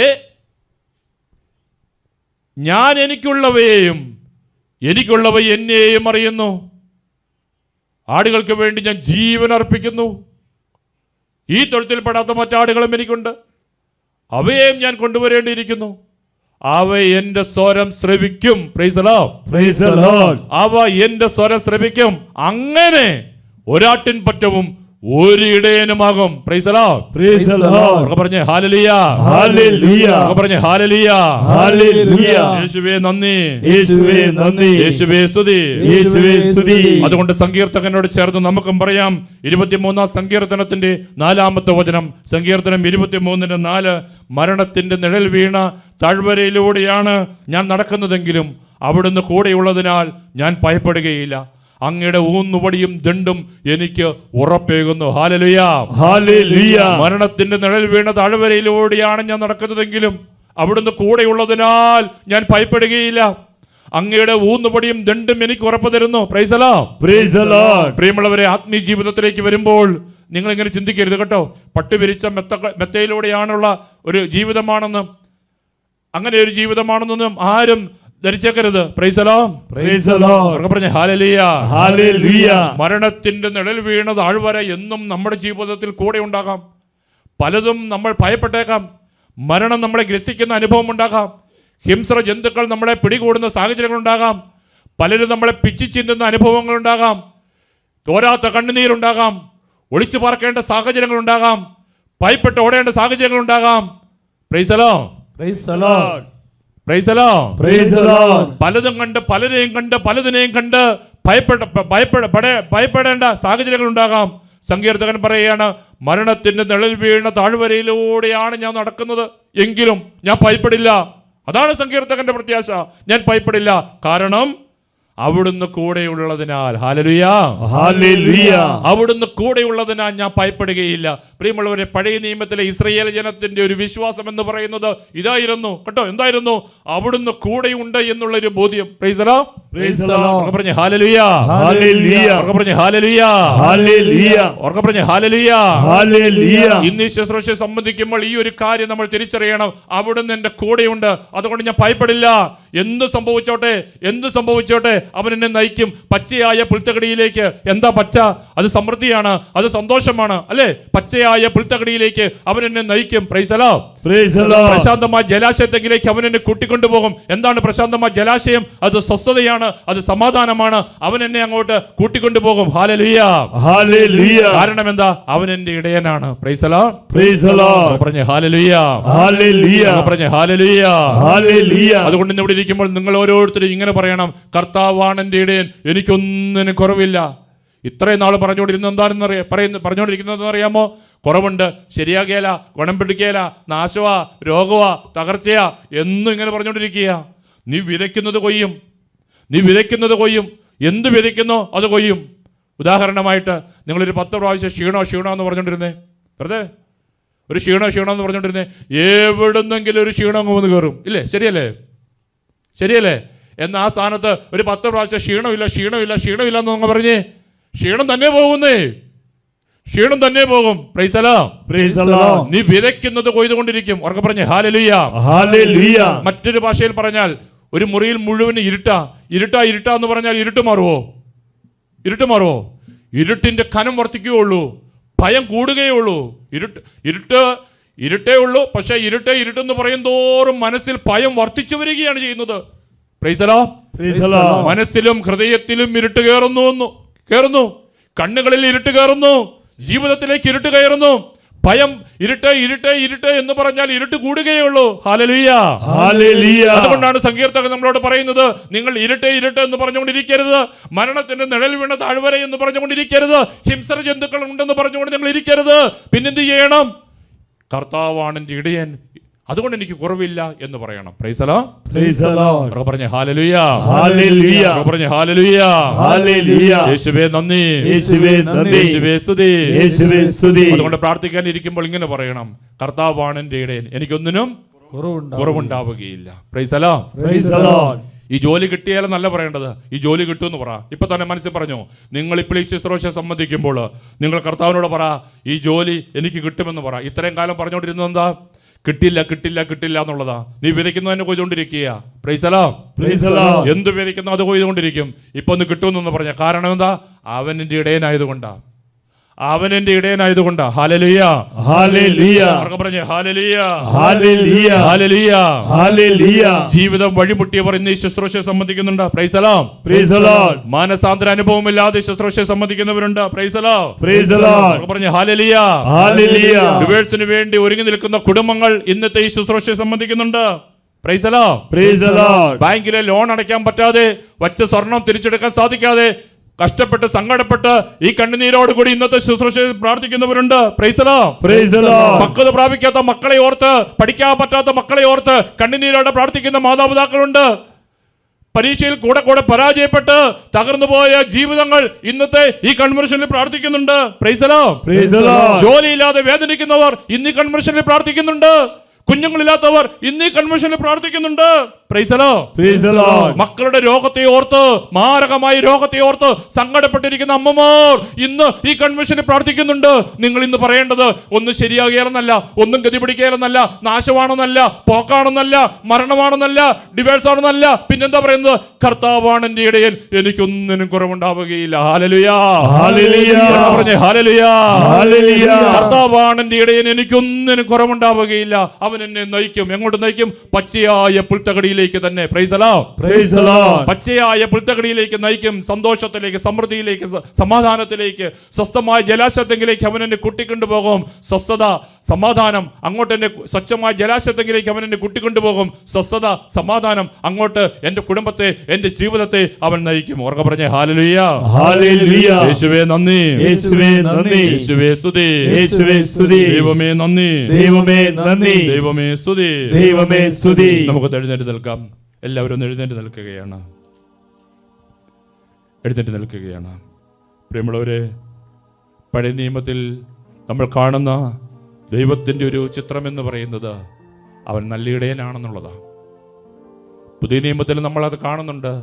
Speaker 1: ഞാൻ എനിക്കുള്ളവ എന്നെയും അറിയുന്നു. ആടുകൾക്ക് വേണ്ടി ഞാൻ ജീവൻ അർപ്പിക്കുന്നു. ഈ തൊഴുത്തിൽപ്പെടാത്ത മറ്റാടുകളും എനിക്കുണ്ട്. അവയെയും ഞാൻ കൊണ്ടുവരേണ്ടിയിരിക്കുന്നു. അവ എന്റെ സ്വരം ശ്രവിക്കും. Praise the Lord.
Speaker 2: Praise the Lord.
Speaker 1: അവ എന്റെ സ്വരം ശ്രവിക്കും. അങ്ങനെ ഒരാട്ടിൻ പറ്റവും ഒരു ഇടയനുമാകും. Praise the Lord.
Speaker 2: Praise the Lord.
Speaker 1: പറഞ്ഞേ ഹല്ലേലൂയ.
Speaker 2: ഹല്ലേലൂയ.
Speaker 1: പറഞ്ഞേ ഹല്ലേലൂയ.
Speaker 2: ഹല്ലേലൂയ.
Speaker 1: യേശുവേ നന്ദി.
Speaker 2: യേശുവേ നന്ദി.
Speaker 1: യേശുവേ സ്തുതി.
Speaker 2: യേശുവേ സ്തുതി.
Speaker 1: അതുകൊണ്ട് സങ്കീർത്തകനോട് ചേർന്ന് നമുക്കും പറയാം, 23-ാം സങ്കീർത്തനത്തിന്റെ 4-ാമത്തെ വചനം, സങ്കീർത്തനം 23:4, മരണത്തിന്റെ നിഴൽ വീണ താഴ്വരയിലൂടെയാണ് ഞാൻ നടക്കുന്നതെങ്കിലും അവിടുന്ന് കൂടെയുള്ളതിനാൽ ഞാൻ ഭയപ്പെടുകയില്ല. അങ്ങയുടെ ഊന്നുവടിയും ദണ്ഡും എനിക്ക് ഉറപ്പേകുന്നു. ഹല്ലേലൂയ.
Speaker 2: ഹല്ലേലൂയ.
Speaker 1: മരണത്തിന്റെ നിഴൽ വീണ താഴ്വരയിലൂടെയാണ് ഞാൻ നടക്കുന്നതെങ്കിലും അവിടുന്ന് കൂടെയുള്ളതിനാൽ ഞാൻ ഭയപ്പെടുകയില്ല. അങ്ങയുടെ ഊന്നുവടിയും ദണ്ഡും എനിക്ക് ഉറപ്പ് തരുന്നു. Price the Lord.
Speaker 2: Praise the Lord.
Speaker 1: പ്രിയമുള്ളവരെ, ആത്മീയ ജീവിതത്തിലേക്ക് വരുമ്പോൾ നിങ്ങൾ ഇങ്ങനെ ചിന്തിക്കരുത് കേട്ടോ, പട്ടുവിരിച്ച മെത്തയിലൂടെയാണുള്ള ഒരു ജീവിതമാണെന്നും അങ്ങനെ ഒരു ജീവിതമാണെന്നൊന്നും ആരും ധരിച്ചേക്കരുത്. Praise the Lord.
Speaker 2: Praise the Lord.
Speaker 1: പറഞ്ഞേ ഹല്ലേലൂയ.
Speaker 2: ഹല്ലേലൂയ.
Speaker 1: മരണത്തിന്റെ നിഴൽ വീണ താഴ്വര എന്നും നമ്മുടെ ജീവിതത്തിൽ കൂടെ ഉണ്ടാകാം. പലതും നമ്മൾ ഭയപ്പെട്ടേക്കാം. മരണം നമ്മളെ ഗ്രസിക്കുന്ന അനുഭവം ഉണ്ടാകാം. ഹിംസ്ര ജന്തുക്കൾ നമ്മളെ പിടികൂടുന്ന സാഹചര്യങ്ങൾ ഉണ്ടാകാം. പലരും നമ്മളെ പിച്ചി ചിന്തുന്ന അനുഭവങ്ങൾ ഉണ്ടാകാം. തോരാത്ത കണ്ണുനീരുണ്ടാകാം. ഒളിച്ചു പറക്കേണ്ട സാഹചര്യങ്ങൾ ഉണ്ടാകാം. ഭയപ്പെട്ട് ഓടേണ്ട സാഹചര്യങ്ങൾ ഉണ്ടാകാം. Praise the Lord.
Speaker 2: Praise the Lord.
Speaker 1: Praise the Lord.
Speaker 2: Praise the Lord.
Speaker 1: പലതിനെയും കണ്ട് ഭയപ്പെടേണ്ട സാഹചര്യങ്ങൾ ഉണ്ടാകാം. സങ്കീർത്തകൻ പറയുകയാണ്, മരണത്തിന്റെ നിഴൽ വീണ താഴ്വരയിലൂടെയാണ് ഞാൻ നടക്കുന്നത്, എങ്കിലും ഞാൻ ഭയപ്പെടില്ല. അതാണ് സങ്കീർത്തകന്റെ പ്രത്യാശ. ഞാൻ ഭയപ്പെടില്ല, കാരണം അവിടുന്ന് കൂടെയുള്ളതിനാൽ. ഹല്ലേലൂയ.
Speaker 2: ഹല്ലേലൂയ.
Speaker 1: അവിടുന്ന് കൂടെയുള്ളതിനാൽ ഞാൻ ഭയപ്പെടുകയില്ല. പ്രിയമുള്ളവരെ, പഴയ നിയമത്തിലെ ഇസ്രായേൽ ജനത്തിന്റെ ഒരു വിശ്വാസം എന്ന് പറയുന്നത് ഇതായിരുന്നു കേട്ടോ. എന്തായിരുന്നു? അവിടുന്ന് കൂടെയുണ്ട് എന്നുള്ളൊരു ബോധ്യം. Price the Lord.
Speaker 2: Praise the Lord.
Speaker 1: പറഞ്ഞേ ഹല്ലേലൂയ.
Speaker 2: ഹല്ലേലൂയ.
Speaker 1: പറഞ്ഞേ ഹല്ലേലൂയ.
Speaker 2: ഹല്ലേലൂയ.
Speaker 1: പറഞ്ഞേ ഹല്ലേലൂയ.
Speaker 2: ഹല്ലേലൂയ.
Speaker 1: ഇന്ന് ഈ ശുശ്രൂഷയെ സംബന്ധിക്കുമ്പോൾ ഈ ഒരു കാര്യം നമ്മൾ തിരിച്ചറിയണം. അവിടുന്ന് എന്റെ കൂടെയുണ്ട്, അതുകൊണ്ട് ഞാൻ ഭയപ്പെടില്ല. എന്ത് സംഭവിച്ചോട്ടെ അവൻ എന്നെ നയിക്കും പച്ചയായ പുൽത്തകടിയിലേക്ക്. എന്താ പച്ച? അത് സമൃദ്ധിയാണ്, അത് സന്തോഷമാണ്, അല്ലേ? പച്ചയായ പുൽത്തകടിയിലേക്ക് അവൻ എന്നെ നയിക്കും. Praise the Lord.
Speaker 2: Praise the Lord.
Speaker 1: പ്രശാന്തമായ ജലാശയത്തിലേക്ക് അവൻ എന്നെ കൂട്ടിക്കൊണ്ടുപോകും. എന്താണ് പ്രശാന്തമായ ജലാശയം? അത് സ്വസ്ഥതയാണ്, അത് സമാധാനമാണ്. അവൻ എന്നെ അങ്ങോട്ട് കൂട്ടിക്കൊണ്ടുപോകും. ഹല്ലേലൂയ.
Speaker 2: ഹല്ലേലൂയ.
Speaker 1: കാരണം എന്താ? അവൻ എന്റെ ഇടയനാണ്. Praise the Lord.
Speaker 2: Praise the Lord.
Speaker 1: പറഞ്ഞേ ഹല്ലേലൂയ.
Speaker 2: ഹല്ലേലൂയ.
Speaker 1: പറഞ്ഞേ ഹല്ലേലൂയ.
Speaker 2: ഹല്ലേലൂയ.
Speaker 1: അതുകൊണ്ട് ഇന്ന് ഇവിടെ ഇരിക്കുമ്പോൾ നിങ്ങൾ ഓരോരുത്തരും ഇങ്ങനെ പറയണം, കർത്താവാണ് എൻ്റെ ഇടയൻ, എനിക്കൊന്നിനും കുറവില്ല. ഇത്രയും നാൾ പറഞ്ഞുകൊണ്ടിരുന്നത് എന്താണെന്ന് പറഞ്ഞുകൊണ്ടിരിക്കുന്നതെന്ന് അറിയാമോ? കുറവുണ്ട്, ശരിയാകിയല, ഗുണം പിടിക്കുകയില്ല, നാശവാ, രോഗവാ, തകർച്ചയാ എന്നും ഇങ്ങനെ പറഞ്ഞുകൊണ്ടിരിക്കുക. നീ വിതയ്ക്കുന്നത് കൊയ്യും, നീ വിതയ്ക്കുന്നത് കൊയ്യും. എന്ത് വിതയ്ക്കുന്നോ അത് കൊയ്യും. ഉദാഹരണമായിട്ട് നിങ്ങളൊരു 10 പ്രാവശ്യം ക്ഷീണോ എന്ന് പറഞ്ഞുകൊണ്ടിരുന്നേ, വെറുതെ ഒരു ക്ഷീണോ എന്ന് പറഞ്ഞുകൊണ്ടിരുന്നേ, എവിടുന്നെങ്കിലും ഒരു ക്ഷീണം അങ്ങ് വന്ന് കയറും, ഇല്ലേ? ശരിയല്ലേ? എന്നാൽ ആ സ്ഥാനത്ത് ഒരു 10 പ്രാവശ്യം ക്ഷീണമില്ല എന്നങ്ങ് പറഞ്ഞേ, ക്ഷീണം തന്നെ പോകും. പ്രൈസ് അല്ലാഹ്. നീ വിതയ്ക്കുന്നത് കൊയ്തുകൊണ്ടിരിക്കും. ഉറക്കെ പറഞ്ഞേ ഹല്ലേലൂയ. മറ്റൊരു ഭാഷയിൽ പറഞ്ഞാൽ ഒരു മുറിയിൽ മുഴുവൻ ഇരുട്ടാ എന്ന് പറഞ്ഞാൽ ഇരുട്ട് മാറുമോ? ഇരുട്ടിന്റെ കനം വർദ്ധിക്കുകയുള്ളൂ, ഭയം കൂടുകയുള്ളൂ. ഇരുട്ടേ ഉള്ളൂ. പക്ഷെ ഇരുട്ടെന്ന് പറയും തോറും മനസ്സിൽ ഭയം വർദ്ധിച്ചു വരികയാണ് ചെയ്യുന്നത്. പ്രൈസ് അല്ലാഹ്. മനസ്സിലും ഹൃദയത്തിലും ഇരുട്ട് കയറുന്നു. കണ്ണുകളിൽ ഇരുട്ട് കയറുന്നു, ജീവിതത്തിലേക്ക് ഇരുട്ട് കയറുന്നു. ഭയം, ഇരുട്ട് എന്ന് പറഞ്ഞാൽ ഇരുട്ട് കൂടുകയുള്ളൂ. ഹല്ലേലൂയ. അതുകൊണ്ടാണ് സങ്കീർത്തകൻ നമ്മളോട് പറയുന്നത്, നിങ്ങൾ ഇരുട്ട് എന്ന് പറഞ്ഞുകൊണ്ടിരിക്കരുത്, മരണത്തിന്റെ നിഴൽ വീണ താഴ്വര എന്ന് പറഞ്ഞുകൊണ്ടിരിക്കരുത്, ഹിംസര ജന്തുക്കൾ ഉണ്ടെന്ന് പറഞ്ഞുകൊണ്ട് നിങ്ങൾ ഇരിക്കരുത്. പിന്നെന്ത് ചെയ്യണം? കർത്താവാണ് എൻ്റെ ഇടയൻ, അതുകൊണ്ട് എനിക്ക് കുറവില്ല എന്ന് പറയണം. പ്രൈസ് അല്ലാഹ്. പറഞ്ഞേ ഹല്ലേലൂയ. പറഞ്ഞേ ഹല്ലേലൂയ. യേശുവേ നന്ദി, യേശുവേ സ്തുതി. അതുകൊണ്ട് പ്രാർത്ഥിക്കാൻ ഇരിക്കുമ്പോൾ ഇങ്ങനെ പറയണം, കർത്താവാണ് എൻ്റെ ഇടയൻ, എനിക്കൊന്നിനും കുറവുണ്ടാവുകയില്ല. പ്രൈസ് അല്ലാഹ്. ഈ ജോലി കിട്ടിയാലെന്നല്ല പറയേണ്ടത്, ഈ ജോലി കിട്ടുമെന്ന് പറ. ഇപ്പൊ തന്നെ മനസ്സിൽ പറഞ്ഞു, നിങ്ങൾ ഇപ്പോൾ ഈ ശുശ്രൂഷ സംബന്ധിക്കുമ്പോൾ നിങ്ങൾ കർത്താവിനോട് പറ, ഈ ജോലി എനിക്ക് കിട്ടുമെന്ന് പറ. ഇത്രയും കാലം പറഞ്ഞുകൊണ്ടിരുന്നത് എന്താ? കിട്ടില്ല എന്നുള്ളതാ. നീ വിതയ്ക്കുന്നതിനെ കൊയ്തുകൊണ്ടിരിക്കുക. പ്രൈസ് അല്ലാഹ്. എന്ത് വിതയ്ക്കുന്നോ അത് കൊയ്തുകൊണ്ടിരിക്കും. ഇപ്പൊ ഒന്ന് കിട്ടുമെന്നൊന്ന് പറഞ്ഞ കാരണം എന്താ? അവൻ എൻ്റെ ഇടയനായതുകൊണ്ടാ. ഹല്ലേലൂയ. പറഞ്ഞേ ഹല്ലേലൂയ. ജീവിതം വഴിമുട്ടിയവർ ഇന്ന് ഈ ശുശ്രൂഷയെ സംബന്ധിക്കുന്നുണ്ട്. പ്രൈസ് അല്ലാഹ്. മാനസാന്തര അനുഭവമില്ലാതെ ശുശ്രൂഷയെ സംബന്ധിക്കുന്നവരുണ്ട്. പ്രൈസ് അല്ലാഹ്. പറഞ്ഞേ ഹല്ലേലൂയ. ഡിവോഴ്സിന് വേണ്ടി ഒരുങ്ങി നിൽക്കുന്ന കുടുംബങ്ങൾ ഇന്നത്തെ ഈ ശുശ്രൂഷയെ സംബന്ധിക്കുന്നുണ്ട്. പ്രൈസ് അല്ലാഹ്. ബാങ്കിലെ ലോൺ അടയ്ക്കാൻ പറ്റാതെ, വച്ച സ്വർണം തിരിച്ചെടുക്കാൻ സാധിക്കാതെ, കഷ്ടപ്പെട്ട് സങ്കടപ്പെട്ട് ഈ കണ്ണുനീരോടുകൂടി ഇന്നത്തെ ശുശ്രൂഷ പ്രാർത്ഥിക്കുന്നവരുണ്ട്. പ്രൈസ് അല്ലാഹ്. പക്വത പ്രാപിക്കാത്ത മക്കളെ ഓർത്ത്, പഠിക്കാൻ പറ്റാത്ത മക്കളെ ഓർത്ത് കണ്ണുനീരോടെ പ്രാർത്ഥിക്കുന്ന മാതാപിതാക്കളുണ്ട്. പരീക്ഷയിൽ കൂടെ പരാജയപ്പെട്ട് തകർന്നു പോയ ജീവിതങ്ങൾ ഇന്നത്തെ ഈ കൺവെൻഷനിൽ പ്രാർത്ഥിക്കുന്നുണ്ട്. പ്രൈസ് അല്ലാഹ്. ജോലിയില്ലാതെ വേദനിക്കുന്നവർ ഇന്ന് ഈ കൺവെൻഷനിൽ പ്രാർത്ഥിക്കുന്നുണ്ട്. കുഞ്ഞുങ്ങളില്ലാത്തവർ ഇന്ന് ഈ കൺവെൻഷനിൽ പ്രാർത്ഥിക്കുന്നുണ്ട്. പ്രൈസ് അല്ലാഹ്. മക്കളുടെ രോഗത്തെ ഓർത്ത്, മാരകമായ രോഗത്തെ ഓർത്ത് സങ്കടപ്പെട്ടിരിക്കുന്ന അമ്മമാർ ഇന്ന് ഈ കൺവെൻഷനിൽ പ്രാർത്ഥിക്കുന്നുണ്ട്. നിങ്ങൾ ഇന്ന് പറയേണ്ടത് ഒന്നും ശരിയാകുകയെന്നല്ല, ഒന്നും ഗതി പിടിക്കുകയെന്നല്ല, നാശമാണെന്നല്ല, പോക്കാണെന്നല്ല, മരണമാണെന്നല്ല, ഡിവോഴ്സ് ആണെന്നല്ല, പിന്നെന്താ പറയുന്നത്? കർത്താവാണ് എൻ്റെ ഇടയൻ, എനിക്കൊന്നിനും കുറവുണ്ടാവുകയില്ല. ഹല്ലേലൂയ. പറഞ്ഞേ ഹല്ലേലൂയ. കർത്താവാണ് എൻ്റെ ഇടയൻ, എനിക്കൊന്നിനും കുറവുണ്ടാവുകയില്ല. അവൻ എന്നെ നയിക്കും. എങ്ങോട്ട് നയിക്കും? പച്ചയായ പുൽത്തകടിയിലേക്ക് തന്നെ. പ്രൈസ് അല്ലാഹ്. പച്ചയായ പുൽത്തകടിയിലേക്ക് നയിക്കും. സന്തോഷത്തിലേക്ക്, സമൃദ്ധിയിലേക്ക്, സമാധാനത്തിലേക്ക്, സ്വസ്ഥമായ ജലാശയത്തെങ്കിലേക്ക് അവൻ എന്നെ കൂട്ടിക്കൊണ്ടുപോകും. സ്വസ്ഥത, സമാധാനം അങ്ങോട്ട് എന്നെ, സ്വച്ഛമായ ജലാശയത്തെങ്കിലേക്ക് അവൻ എന്നെ കൂട്ടിക്കൊണ്ടുപോകും. സ്വസ്ഥത, സമാധാനം അങ്ങോട്ട് എൻ്റെ കുടുംബത്തെ, എൻ്റെ ജീവിതത്തെ അവൻ നയിക്കും. ഓർക്ക പറഞ്ഞേ ഹല്ലേലൂയ. യേശുവേ നന്ദി, യേശുവേ സ്തുതി. ദൈവമേ നന്ദി, ദൈവമേ സ്തുതി. നമുക്ക് എഴുന്നേറ്റ് നിൽക്കാം. എല്ലാവരും ഒന്ന് എഴുന്നേറ്റ് നിൽക്കുകയാണ്. പ്രിയമുള്ളവരെ, പഴയ നിയമത്തിൽ നമ്മൾ കാണുന്ന ദൈവത്തിൻ്റെ ഒരു ചിത്രം എന്ന് പറയുന്നത് അവൻ നല്ല ഇടയനാണെന്നുള്ളതാണ്. പുതിയ നിയമത്തിൽ നമ്മളത് കാണുന്നുണ്ട്.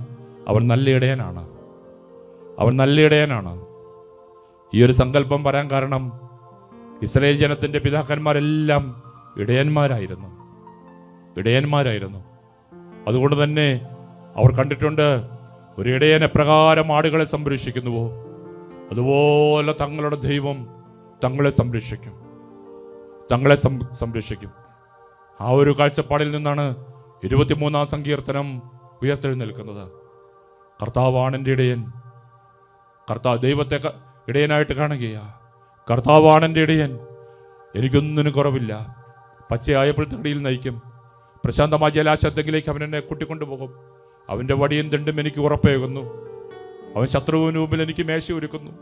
Speaker 1: അവൻ നല്ല ഇടയനാണ്. ഈ ഒരു സങ്കല്പം പറയാൻ കാരണം ഇസ്രായേൽ ജനത്തിൻ്റെ പിതാക്കന്മാരെല്ലാം ഇടയന്മാരായിരുന്നു. അതുകൊണ്ട് തന്നെ അവർ കണ്ടിട്ടുണ്ട്, ഒരു ഇടയൻ എപ്രകാരം ആടുകളെ സംരക്ഷിക്കുന്നുവോ അതുപോലെ തങ്ങളുടെ ദൈവം തങ്ങളെ സംരക്ഷിക്കും. ആ ഒരു കാഴ്ചപ്പാടിൽ നിന്നാണ് 23-ാം സങ്കീർത്തനം ഉയർത്തെഴുന്നേൽക്കുന്നത്. കർത്താവാണ് എൻ്റെ ഇടയൻ. ദൈവത്തെ ഇടയനായിട്ട് കാണുകയാ. കർത്താവാണ് എൻ്റെ ഇടയൻ, എനിക്കൊന്നിനും കുറവില്ല. പച്ചയായ പുൽത്തകടിയിൽ നയിക്കും. പ്രശാന്തമായ ജലാശയത്തെങ്കിലേക്ക് അവൻ എന്നെ കൂട്ടിക്കൊണ്ടുപോകും. അവൻ്റെ വടിയും ദണ്ടും എനിക്ക് ഉറപ്പേകുന്നു. അവൻ ശത്രുവിന് മുമ്പിൽ എനിക്ക് മേശ ഒരുക്കുന്നു.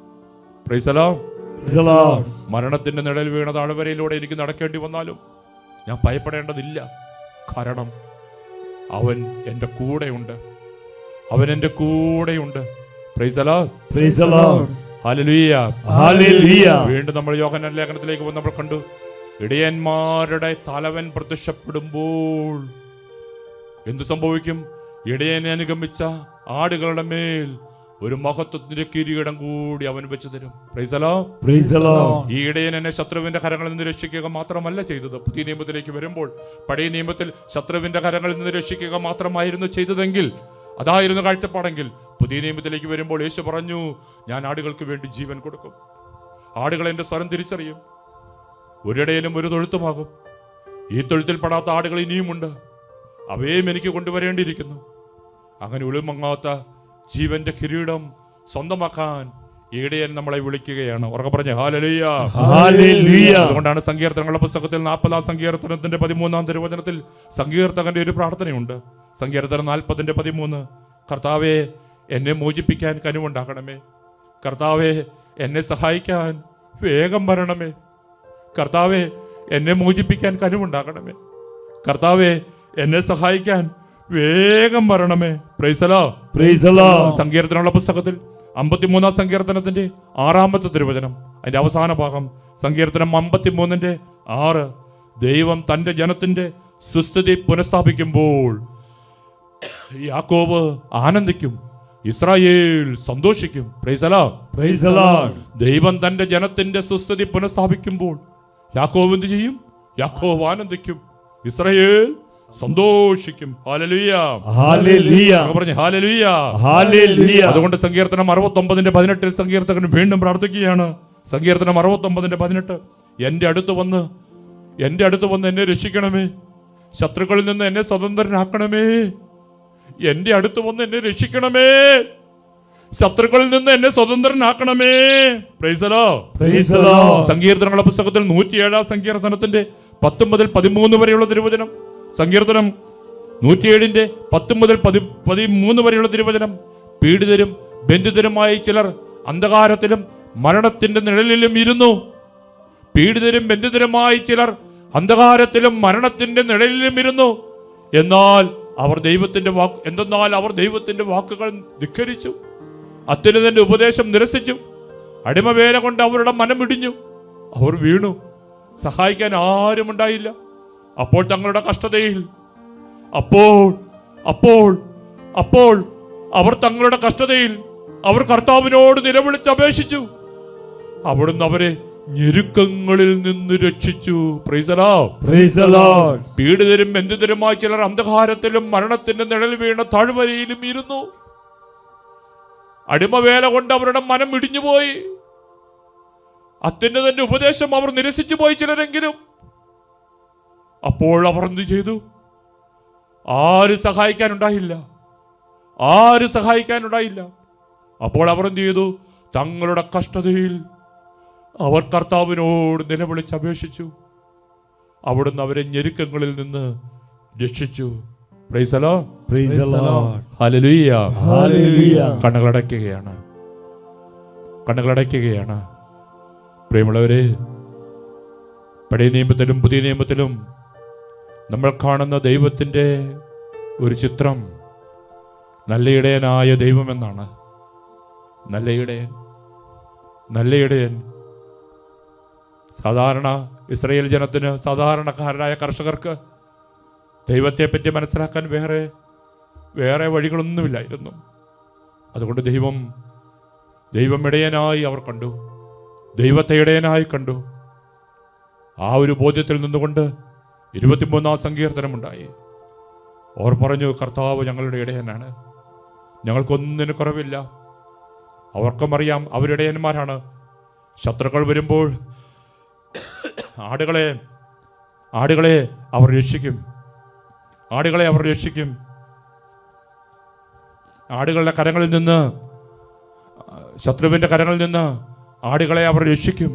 Speaker 1: Price the Lord.
Speaker 2: Praise the Lord.
Speaker 1: മരണത്തിന്റെ നിഴൽ വീണ താഴ്വരയിലൂടെ എനിക്ക് നടക്കേണ്ടി വന്നാലും ഞാൻ ഭയപ്പെടേണ്ടതില്ല. കാരണം അവൻ എൻ്റെ കൂടെയുണ്ട്. അവൻ എൻ്റെ കൂടെയുണ്ട്. Price the Lord.
Speaker 2: Praise the Lord.
Speaker 1: Hallelujah.
Speaker 2: Hallelujah.
Speaker 1: വീണ്ടും നമ്മൾ യോഹന്നാൻ ലേഖനത്തിലേക്ക് വന്ന് നമ്മൾ കണ്ടു, ഇടയന്മാരുടെ തലവൻ പ്രത്യക്ഷപ്പെടുമ്പോൾ എന്തു സംഭവിക്കും? ഇടയനെ അനുഗമിച്ച ആടുകളുടെ മേൽ ഒരു മഹത്വത്തിന്റെ കിരീടം കൂടി അവൻ വെച്ചു തരും. Price the Lord.
Speaker 2: Praise the Lord.
Speaker 1: ഈ ഇടയൻ എന്നെ ശത്രുവിന്റെ കരങ്ങളിൽ നിന്ന് രക്ഷിക്കുക മാത്രമല്ല ചെയ്തത്. പുതിയ നിയമത്തിലേക്ക് വരുമ്പോൾ പഴയ നിയമത്തിൽ ശത്രുവിന്റെ കരങ്ങളിൽ നിന്ന് രക്ഷിക്കുക മാത്രമായിരുന്നു ചെയ്തതെങ്കിൽ, അതായിരുന്നു കാഴ്ചപ്പാടെങ്കിൽ, പുതിയ നിയമത്തിലേക്ക് വരുമ്പോൾ യേശു പറഞ്ഞു, ഞാൻ ആടുകൾക്ക് വേണ്ടി ജീവൻ കൊടുക്കും. ആടുകൾ എൻ്റെ സ്വരം തിരിച്ചറിയും. ഒരിടയിലും ഒരു തൊഴുത്തുമാകും. ഈ തൊഴുത്തിൽ പെടാത്ത ആടുകൾ ഇനിയുമുണ്ട്. അവയും എനിക്ക് കൊണ്ടുവരേണ്ടിയിരിക്കുന്നു. അങ്ങനെ ഉളുമങ്ങാത്ത ജീവന്റെ കിരീടം സ്വന്തമാക്കാൻ ഇടയൻ നമ്മളെ വിളിക്കുകയാണ്. ഉറക്കെ പറഞ്ഞ ഹല്ലേലൂയ.
Speaker 2: Hallelujah.
Speaker 1: അതുകൊണ്ടാണ് സങ്കീർത്തനങ്ങളുടെ പുസ്തകത്തിൽ 40 സങ്കീർത്തനത്തിന്റെ 13 തിരുവചനത്തിൽ സങ്കീർത്തകന്റെ ഒരു പ്രാർത്ഥനയുണ്ട്. സങ്കീർത്തനം 40:13, കർത്താവേ എന്നെ മോചിപ്പിക്കാൻ കനിവുണ്ടാക്കണമേ. കർത്താവേ എന്നെ സഹായിക്കാൻ വേഗം വരണമേ. കർത്താവേ എന്നെ മോചിപ്പിക്കാൻ കനിവുണ്ടാക്കണമേ. കർത്താവേ എന്നെ സഹായിക്കാൻ വേഗം വരണമേ. Price the Lord.
Speaker 2: Praise the Lord.
Speaker 1: സങ്കീർത്തനങ്ങളുടെ പുസ്തകത്തിൽ 53 സങ്കീർത്തനത്തിന്റെ 6 തിരുവചനം, അതിന്റെ അവസാന ഭാഗം, സങ്കീർത്തനം 53:6, ദൈവം തന്റെ ജനത്തിന്റെ സുസ്ഥിതി പുനഃസ്ഥാപിക്കുമ്പോൾ യാക്കോബ് ആനന്ദിക്കും, ഇസ്രായേൽ സന്തോഷിക്കും. Price the Lord.
Speaker 2: Praise the Lord.
Speaker 1: ദൈവം തന്റെ ജനത്തിന്റെ സുസ്ഥിതി പുനഃസ്ഥാപിക്കുമ്പോൾ യാക്കോബ് എന്ത് ചെയ്യും? യാക്കോബ് ആനന്ദിക്കും, ഇസ്രായേൽ സന്തോഷിക്കും. ഹല്ലേലൂയ.
Speaker 2: Hallelujah.
Speaker 1: പറഞ്ഞു ഹല്ലേലൂയ.
Speaker 2: Hallelujah.
Speaker 1: അതുകൊണ്ട് സങ്കീർത്തനം 69:18 സങ്കീർത്തകൻ വീണ്ടും പ്രാർത്ഥിക്കുകയാണ്. സങ്കീർത്തനം 69:18, എൻ്റെ അടുത്ത് വന്ന് എന്നെ രക്ഷിക്കണമേ. ശത്രുക്കളിൽ നിന്ന് എന്നെ സ്വതന്ത്രനാക്കണമേ. എൻ്റെ അടുത്ത് വന്ന് എന്നെ രക്ഷിക്കണമേ. ശത്രുക്കളിൽ നിന്ന് എന്നെ സ്വതന്ത്രനാക്കണമേ. Praise the Lord.
Speaker 2: Praise the Lord.
Speaker 1: സങ്കീർത്തനങ്ങളുടെ പുസ്തകത്തിൽ 107 സങ്കീർത്തനത്തിന്റെ 10 മുതൽ 13 വരെയുള്ള തിരുവചനം, സങ്കീർത്തനം 107 10 മുതൽ 13 വരെയുള്ള തിരുവചനം, പീഡിതരും ബന്ധിതരുമായി ചിലർ അന്ധകാരത്തിലും മരണത്തിന്റെ നിഴലിലും ഇരുന്നു. പീഡിതരും ബന്ധിതരുമായി ചിലർ അന്ധകാരത്തിലും മരണത്തിന്റെ നിഴലിലും ഇരുന്നു. എന്നാൽ അവർ ദൈവത്തിന്റെ വാക്കുകൾ ധിക്കരിച്ചു. അത്യുന്നതന്റെ ഉപദേശം നിരസിച്ചു. അടിമവേല കൊണ്ട് അവരുടെ മനമിടിഞ്ഞു. അവർ വീണു. സഹായിക്കാൻ ആരുമുണ്ടായില്ല. അപ്പോൾ തങ്ങളുടെ കഷ്ടതയിൽ അവർ തങ്ങളുടെ കഷ്ടതയിൽ അവർ കർത്താവിനോട് നിലവിളിച്ച് അപേക്ഷിച്ചു. അവിടുന്ന് അവരെ ഞെരുക്കങ്ങളിൽ നിന്ന് രക്ഷിച്ചു. Price the Lord.
Speaker 2: Praise the Lord.
Speaker 1: പീഡിതരും ബന്ധിതരുമായി ചിലർ അന്ധകാരത്തിലും മരണത്തിന്റെ നിഴൽ വീണ താഴ്വരയിലും ഇരുന്നു. അടിമവേല കൊണ്ട് അവരുടെ മനം ഇടിഞ്ഞുപോയി. അത്യുന്നതന്റെ ഉപദേശം അവർ നിരസിച്ചു പോയി ചിലരെങ്കിലും. അപ്പോൾ അവർ എന്ത് ചെയ്തു? ആരും സഹായിക്കാനുണ്ടായില്ല. അപ്പോൾ അവർ എന്ത് ചെയ്തു? തങ്ങളുടെ കഷ്ടതയിൽ അവർ കർത്താവിനോട് നിലവിളിച്ച് അപേക്ഷിച്ചു. അവിടുന്ന് അവരെ ഞെരുക്കങ്ങളിൽ നിന്ന് രക്ഷിച്ചു. Price the Lord.
Speaker 2: Praise the Lord.
Speaker 1: Hallelujah.
Speaker 2: Hallelujah.
Speaker 1: കണ്ണുകളടയ്ക്കുകയാണ്. പ്രിയമുള്ളവരെ, പഴയ നിയമത്തിലും പുതിയ നിയമത്തിലും നമ്മൾ കാണുന്ന ദൈവത്തിൻ്റെ ഒരു ചിത്രം നല്ല ഇടയനായ ദൈവമെന്നാണ്. നല്ല ഇടയൻ സാധാരണ ഇസ്രായേൽ ജനത്തിന്, സാധാരണക്കാരായ കർഷകർക്ക് ദൈവത്തെപ്പറ്റി മനസ്സിലാക്കാൻ വേറെ വഴികളൊന്നുമില്ലായിരുന്നു. അതുകൊണ്ട് ദൈവം ഇടയനായി അവർ കണ്ടു. ദൈവത്തെ ഇടയനായി കണ്ടു. ആ ഒരു ബോധ്യത്തിൽ നിന്നുകൊണ്ട് 23 സങ്കീർത്തനമുണ്ടായി. അവർ പറഞ്ഞു, കർത്താവ് ഞങ്ങളുടെ ഇടയനാണ്, ഞങ്ങൾക്കൊന്നിനും കുറവില്ല. അവർക്കും അറിയാം അവരിടയന്മാരാണ്. ശത്രുക്കൾ വരുമ്പോൾ ആടുകളെ അവർ രക്ഷിക്കും. ആടുകളുടെ കരങ്ങളിൽ നിന്ന്, ശത്രുവിൻ്റെ കരങ്ങളിൽ നിന്ന് ആടുകളെ അവർ രക്ഷിക്കും.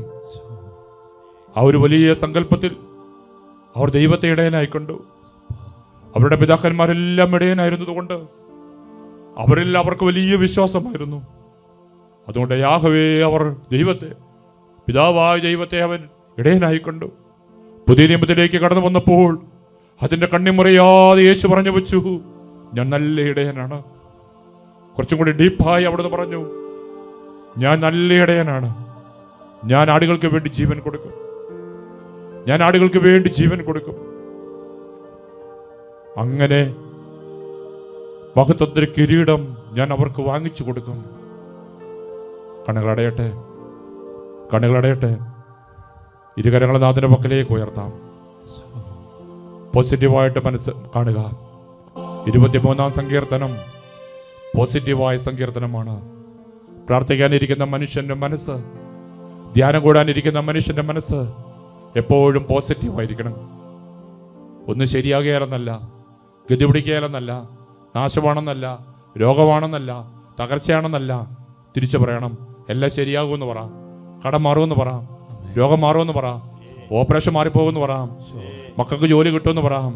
Speaker 1: ആ ഒരു വലിയ സങ്കല്പത്തിൽ അവർ ദൈവത്തെ ഇടയനായി കണ്ടു. അവരുടെ പിതാക്കന്മാരെല്ലാം ഇടയനായിരുന്നതുകൊണ്ട് അവർക്ക് വലിയ വിശ്വാസമായിരുന്നു. അതുകൊണ്ട് യാഹവേ അവർ ദൈവത്തെ, പിതാവായ ദൈവത്തെ അവൻ ഇടയനായി കണ്ടു. പുതിയ നിയമത്തിലേക്ക് കടന്നു വന്നപ്പോൾ അതിൻ്റെ കണ്ണിമുറിയാതെ യേശു പറഞ്ഞു വെച്ചു, ഞാൻ നല്ല ഇടയനാണ്. കുറച്ചും കൂടി ഡീപ്പായി അവിടുന്ന് പറഞ്ഞു, ഞാൻ നല്ല ഇടയനാണ്. ഞാൻ ആടുകൾക്ക് വേണ്ടി ജീവൻ കൊടുക്കും. ഞാൻ ആടുകൾക്ക് വേണ്ടി ജീവൻ കൊടുക്കും. അങ്ങനെ മഹത്വത്തിന്റെ കിരീടം ഞാൻ അവർക്ക് വാങ്ങിച്ചു കൊടുക്കും. കണ്ണുകളടയട്ടെ, കണ്ണുകളടയട്ടെ. ഇരുകരങ്ങളെ നാഥന്റെ പക്കലേക്ക് ഉയർത്താം. പോസിറ്റീവായിട്ട് മനസ്സ് കാണുക. 23-ാം സങ്കീർത്തനം പോസിറ്റീവായ സങ്കീർത്തനമാണ്. പ്രാർത്ഥിക്കാനിരിക്കുന്ന മനുഷ്യന്റെ മനസ്സ്, ധ്യാനം കൂടാനിരിക്കുന്ന മനുഷ്യന്റെ മനസ്സ് എപ്പോഴും പോസിറ്റീവായിരിക്കണം. ഒന്നും ശരിയാകുകയാലെന്നല്ല, ഗതി പിടിക്കുകയാലെന്നല്ല, നാശമാണെന്നല്ല, രോഗമാണെന്നല്ല, തകർച്ചയാണെന്നല്ല. തിരിച്ചു പറയണം, എല്ലാം ശരിയാകുമെന്ന് പറ. കടം മാറുമെന്ന് പറ, രോഗം മാറുമെന്ന് പറ, ഓപ്പറേഷൻ മാറിപ്പോകുമെന്ന് പറയാം, മക്കൾക്ക് ജോലി കിട്ടുമെന്ന് പറയാം,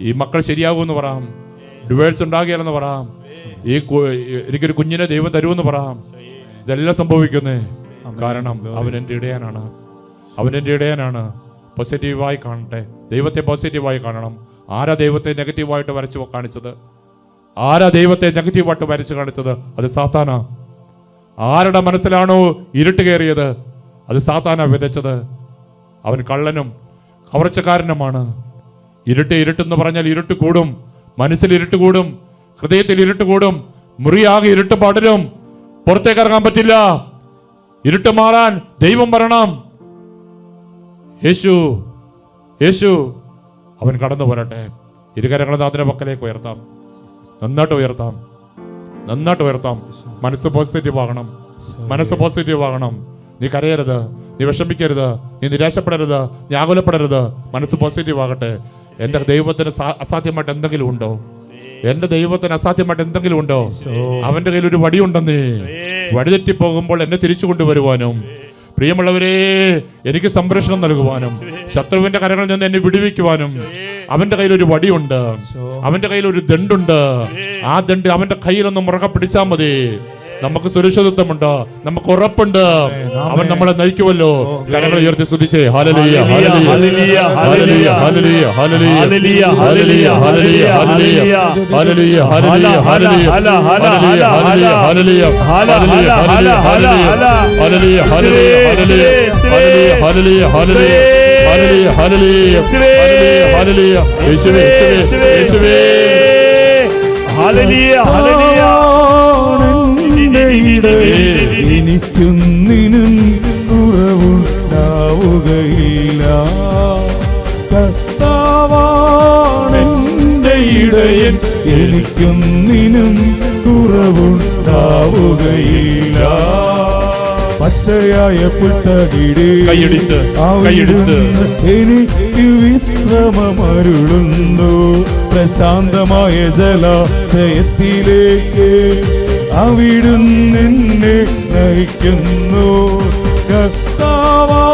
Speaker 1: ഈ മക്കൾ ശരിയാകുമെന്ന് പറയാം, ഡിവേഴ്സ് ഉണ്ടാകുകയല്ലെന്ന് പറയാം, എനിക്കൊരു കുഞ്ഞിനെ ദൈവം തരുമെന്ന് പറയാം. ഇതെല്ലാം സംഭവിക്കുന്നേ കാരണം അവൻ എൻ്റെ ഇടയനാണ്. അവൻ എൻ്റെ ഇടയനാണ്. പോസിറ്റീവായി കാണട്ടെ, ദൈവത്തെ പോസിറ്റീവായി കാണണം. ആരാ ദൈവത്തെ നെഗറ്റീവായിട്ട് വരച്ച് കാണിച്ചത്? ആരാ ദൈവത്തെ നെഗറ്റീവായിട്ട് വരച്ച് കാണിച്ചത്? അത് സാത്താനാ. ആരുടെ മനസ്സിലാണോ ഇരുട്ട് കയറിയത്? അത് സാത്താനാ വിതച്ചത്. അവൻ കള്ളനും കവർച്ചക്കാരനുമാണ്. ഇരുട്ടെന്ന് പറഞ്ഞാൽ ഇരുട്ട് കൂടും, മനസ്സിൽ ഇരുട്ട് കൂടും, ഹൃദയത്തിൽ ഇരുട്ട് കൂടും, മുറിയാകെ ഇരുട്ട് പടരും, പുറത്തേക്ക് ഇറങ്ങാൻ പറ്റില്ല. ഇരുട്ട് മാറാൻ ദൈവം വരണം. യേശു യേശു അവൻ കടന്നു വരട്ടെ. ഇരുകരങ്ങളെ നാഥന്റെ പക്കലേക്ക് ഉയർത്താം. നന്നായിട്ട് ഉയർത്താം, നന്നായിട്ട് ഉയർത്താം. മനസ്സ് പോസിറ്റീവ് ആകണം, മനസ്സ് പോസിറ്റീവ് ആകണം. നീ കരയരുത്, നീ വിഷമിക്കരുത്, നീ നിരാശപ്പെടരുത്, നീ ആകുലപ്പെടരുത്. മനസ്സ് പോസിറ്റീവ് ആകട്ടെ. എൻ്റെ ദൈവത്തിന് അസാധ്യമായിട്ട് എന്തെങ്കിലും ഉണ്ടോ? എന്റെ ദൈവത്തിന് അസാധ്യമായിട്ട് എന്തെങ്കിലും ഉണ്ടോ? അവന്റെ കയ്യിൽ ഒരു വടിയുണ്ടെന്നേ. വഴിതെറ്റി പോകുമ്പോൾ എന്നെ തിരിച്ചു കൊണ്ടുവരുവാനും, പ്രിയമുള്ളവരെ, എനിക്ക് സംരക്ഷണം നൽകുവാനും, ശത്രുവിന്റെ കരങ്ങളിൽ നിന്ന് എന്നെ വിടുവിക്കുവാനും അവന്റെ കയ്യിൽ ഒരു വടിയുണ്ട്, അവന്റെ കയ്യിൽ ഒരു ദണ്ടുണ്ട്. ആ ദണ്ട് അവന്റെ കയ്യിലൊന്ന് മുറുകെ പിടിച്ചാൽ മതി. നമുക്ക് സുരക്ഷിതത്വമുണ്ട്, നമുക്ക് ഉറപ്പുണ്ട്. അവൻ നമ്മളെ നയിക്കുമല്ലോ. കരങ്ങൾ ഉയർത്തി സ്തുതിച്ചേ. Hallelujah, hallelujah, hallelujah, hallelujah, hallelujah, hallelujah, hallelujah, hallelujah, hallelujah, hallelujah, hallelujah, hallelujah, hallelujah, hallelujah, hallelujah, hallelujah, hallelujah. യേശുവേ, യേശുവേ, യേശുവേ.
Speaker 2: Hallelujah, hallelujah. എനിക്കൊന്നിനും കുറവുണ്ടാവുകയില്ല. കർത്താവാണെന്റെ ഇടയൻ, എനിക്കൊന്നിനും കുറവുണ്ടാവുകയില്ല. പച്ചയായ പുൽത്തകിടി
Speaker 1: കൈയടിച്ച്
Speaker 2: എനിക്ക് വിശ്രമമരുളുന്നു. പ്രശാന്തമായ ജലാശയത്തിലേക്ക് അവിടുന്ന് എന്നെ നയിക്കുന്നു. കർത്താവാണെന്റെ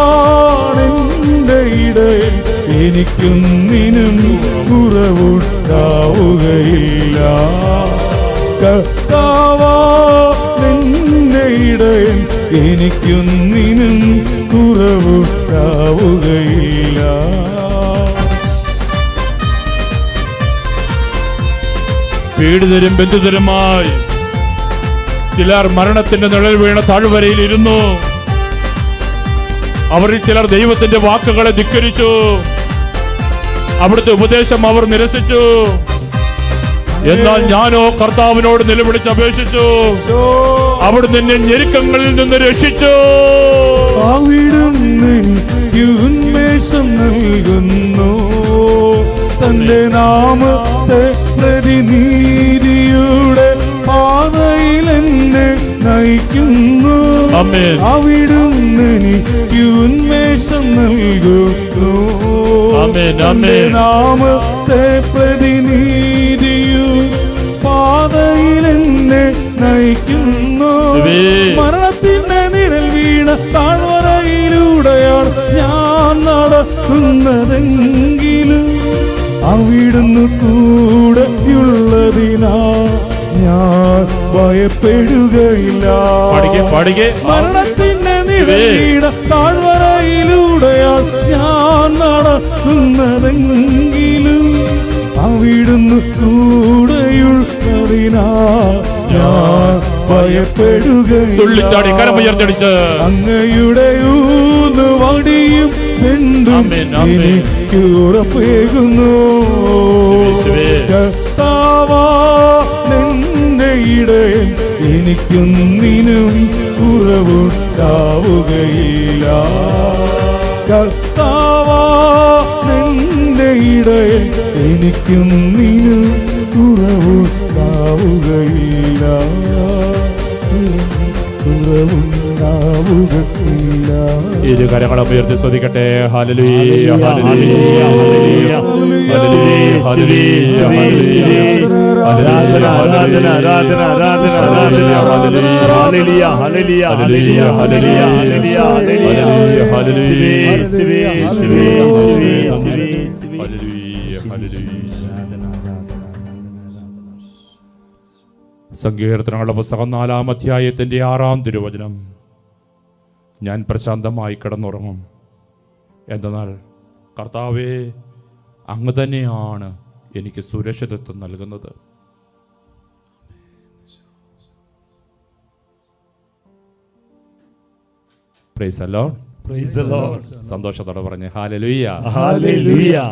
Speaker 2: ഇടയൻ, എനിക്കൊന്നിനും കുറവുണ്ടാവുകയില്ല. കർത്താവാണെന്റെ ഇടയൻ, എനിക്കൊന്നിനും കുറവുണ്ടാവുകയില്ല.
Speaker 1: പീഡിതരും ബന്ധുതരുമായി ചിലർ മരണത്തിന്റെ നിഴൽ വീണ താഴ്വരയിൽ ഇരുന്നു. അവരിൽ ചിലർ ദൈവത്തിന്റെ വാക്കുകളെ ധിക്കരിച്ചു. അവിടുത്തെ ഉപദേശം അവർ നിരസിച്ചു. എന്നാൽ ഞാനോ കർത്താവിനോട് നിലവിളിച്ച് അപേക്ഷിച്ചു. അവിടുന്ന് എന്നെ ഞെരുക്കങ്ങളിൽ നിന്ന് രക്ഷിച്ചു.
Speaker 2: അവിടുന്ന് എനിക്ക് ഉന്മേഷം നൽകുന്നു. തന്റെ നാമത്തെ പ്രതിനീതിയുടെ പാതയിൽ എന്നെ നയിക്കുന്നു. അവിടുന്ന് എനിക്ക് ഉന്മേഷം നൽകുന്നു. തന്റെ നാമത്തെ പ്രതിനീതിയുടെ പാതയിൽ എന്നെ നയിക്കുന്നു. മരണത്തിന്റെ നിഴൽ വീണ താഴ്വരയിലൂടെയാണ് ഞാൻ നടക്കുന്നതെങ്കിലും അവിടുന്ന് കൂടെയുള്ളതിനാ ഞാൻ ഞാൻ ഭയപ്പെടുകയില്ല.
Speaker 1: പാടികെ
Speaker 2: മരണത്തിന്റെ നിഴലിട താഴ്വരയിലൂടെയാൽ ഞാൻ നടക്കുന്നതെങ്കിലും അവിടുന്ന് കൂടെയുള്ളതിനാൽ ഞാൻ
Speaker 1: തുള്ളിച്ചാടി കരമുയർത്തടിച്ച്
Speaker 2: അങ്ങയുടെ ഊന്നുവടിയും എന്തും എനിക്ക് ഉറപ്പേകുന്നു. കർത്താവാ നിന്റെ ഇടയൻ എനിക്കൊന്നിനും കുറവുണ്ടാവുകയില്ല. കർത്താവാ നിന്റെ ഇടയൻ എനിക്കൊന്നിനും കുറവുണ്ടാവുകയില്ല. കുറവുണ്ടാവുകയില്ല.
Speaker 1: ഇരു കരങ്ങളും ഉയർത്തി സ്തുതിക്കട്ടെ. ഹല്ലേലൂയ ഹല്ലേലൂയ ഹല്ലേലൂയ ഹല്ലേലൂയ സങ്കീർത്തനങ്ങളുടെ പുസ്തകം 4-ാം അധ്യായത്തിന്റെ 6-ാം തിരുവചനം. ഞാൻ പ്രശാന്തമായി കിടന്നുറങ്ങും, എന്തെന്നാൽ കർത്താവേ അങ്ങ് തന്നെയാണ് എനിക്ക് സുരക്ഷിതത്വം നൽകുന്നത്. Price the Lord. സന്തോഷത്തോടെ പറഞ്ഞ് ഹല്ലേലൂയ.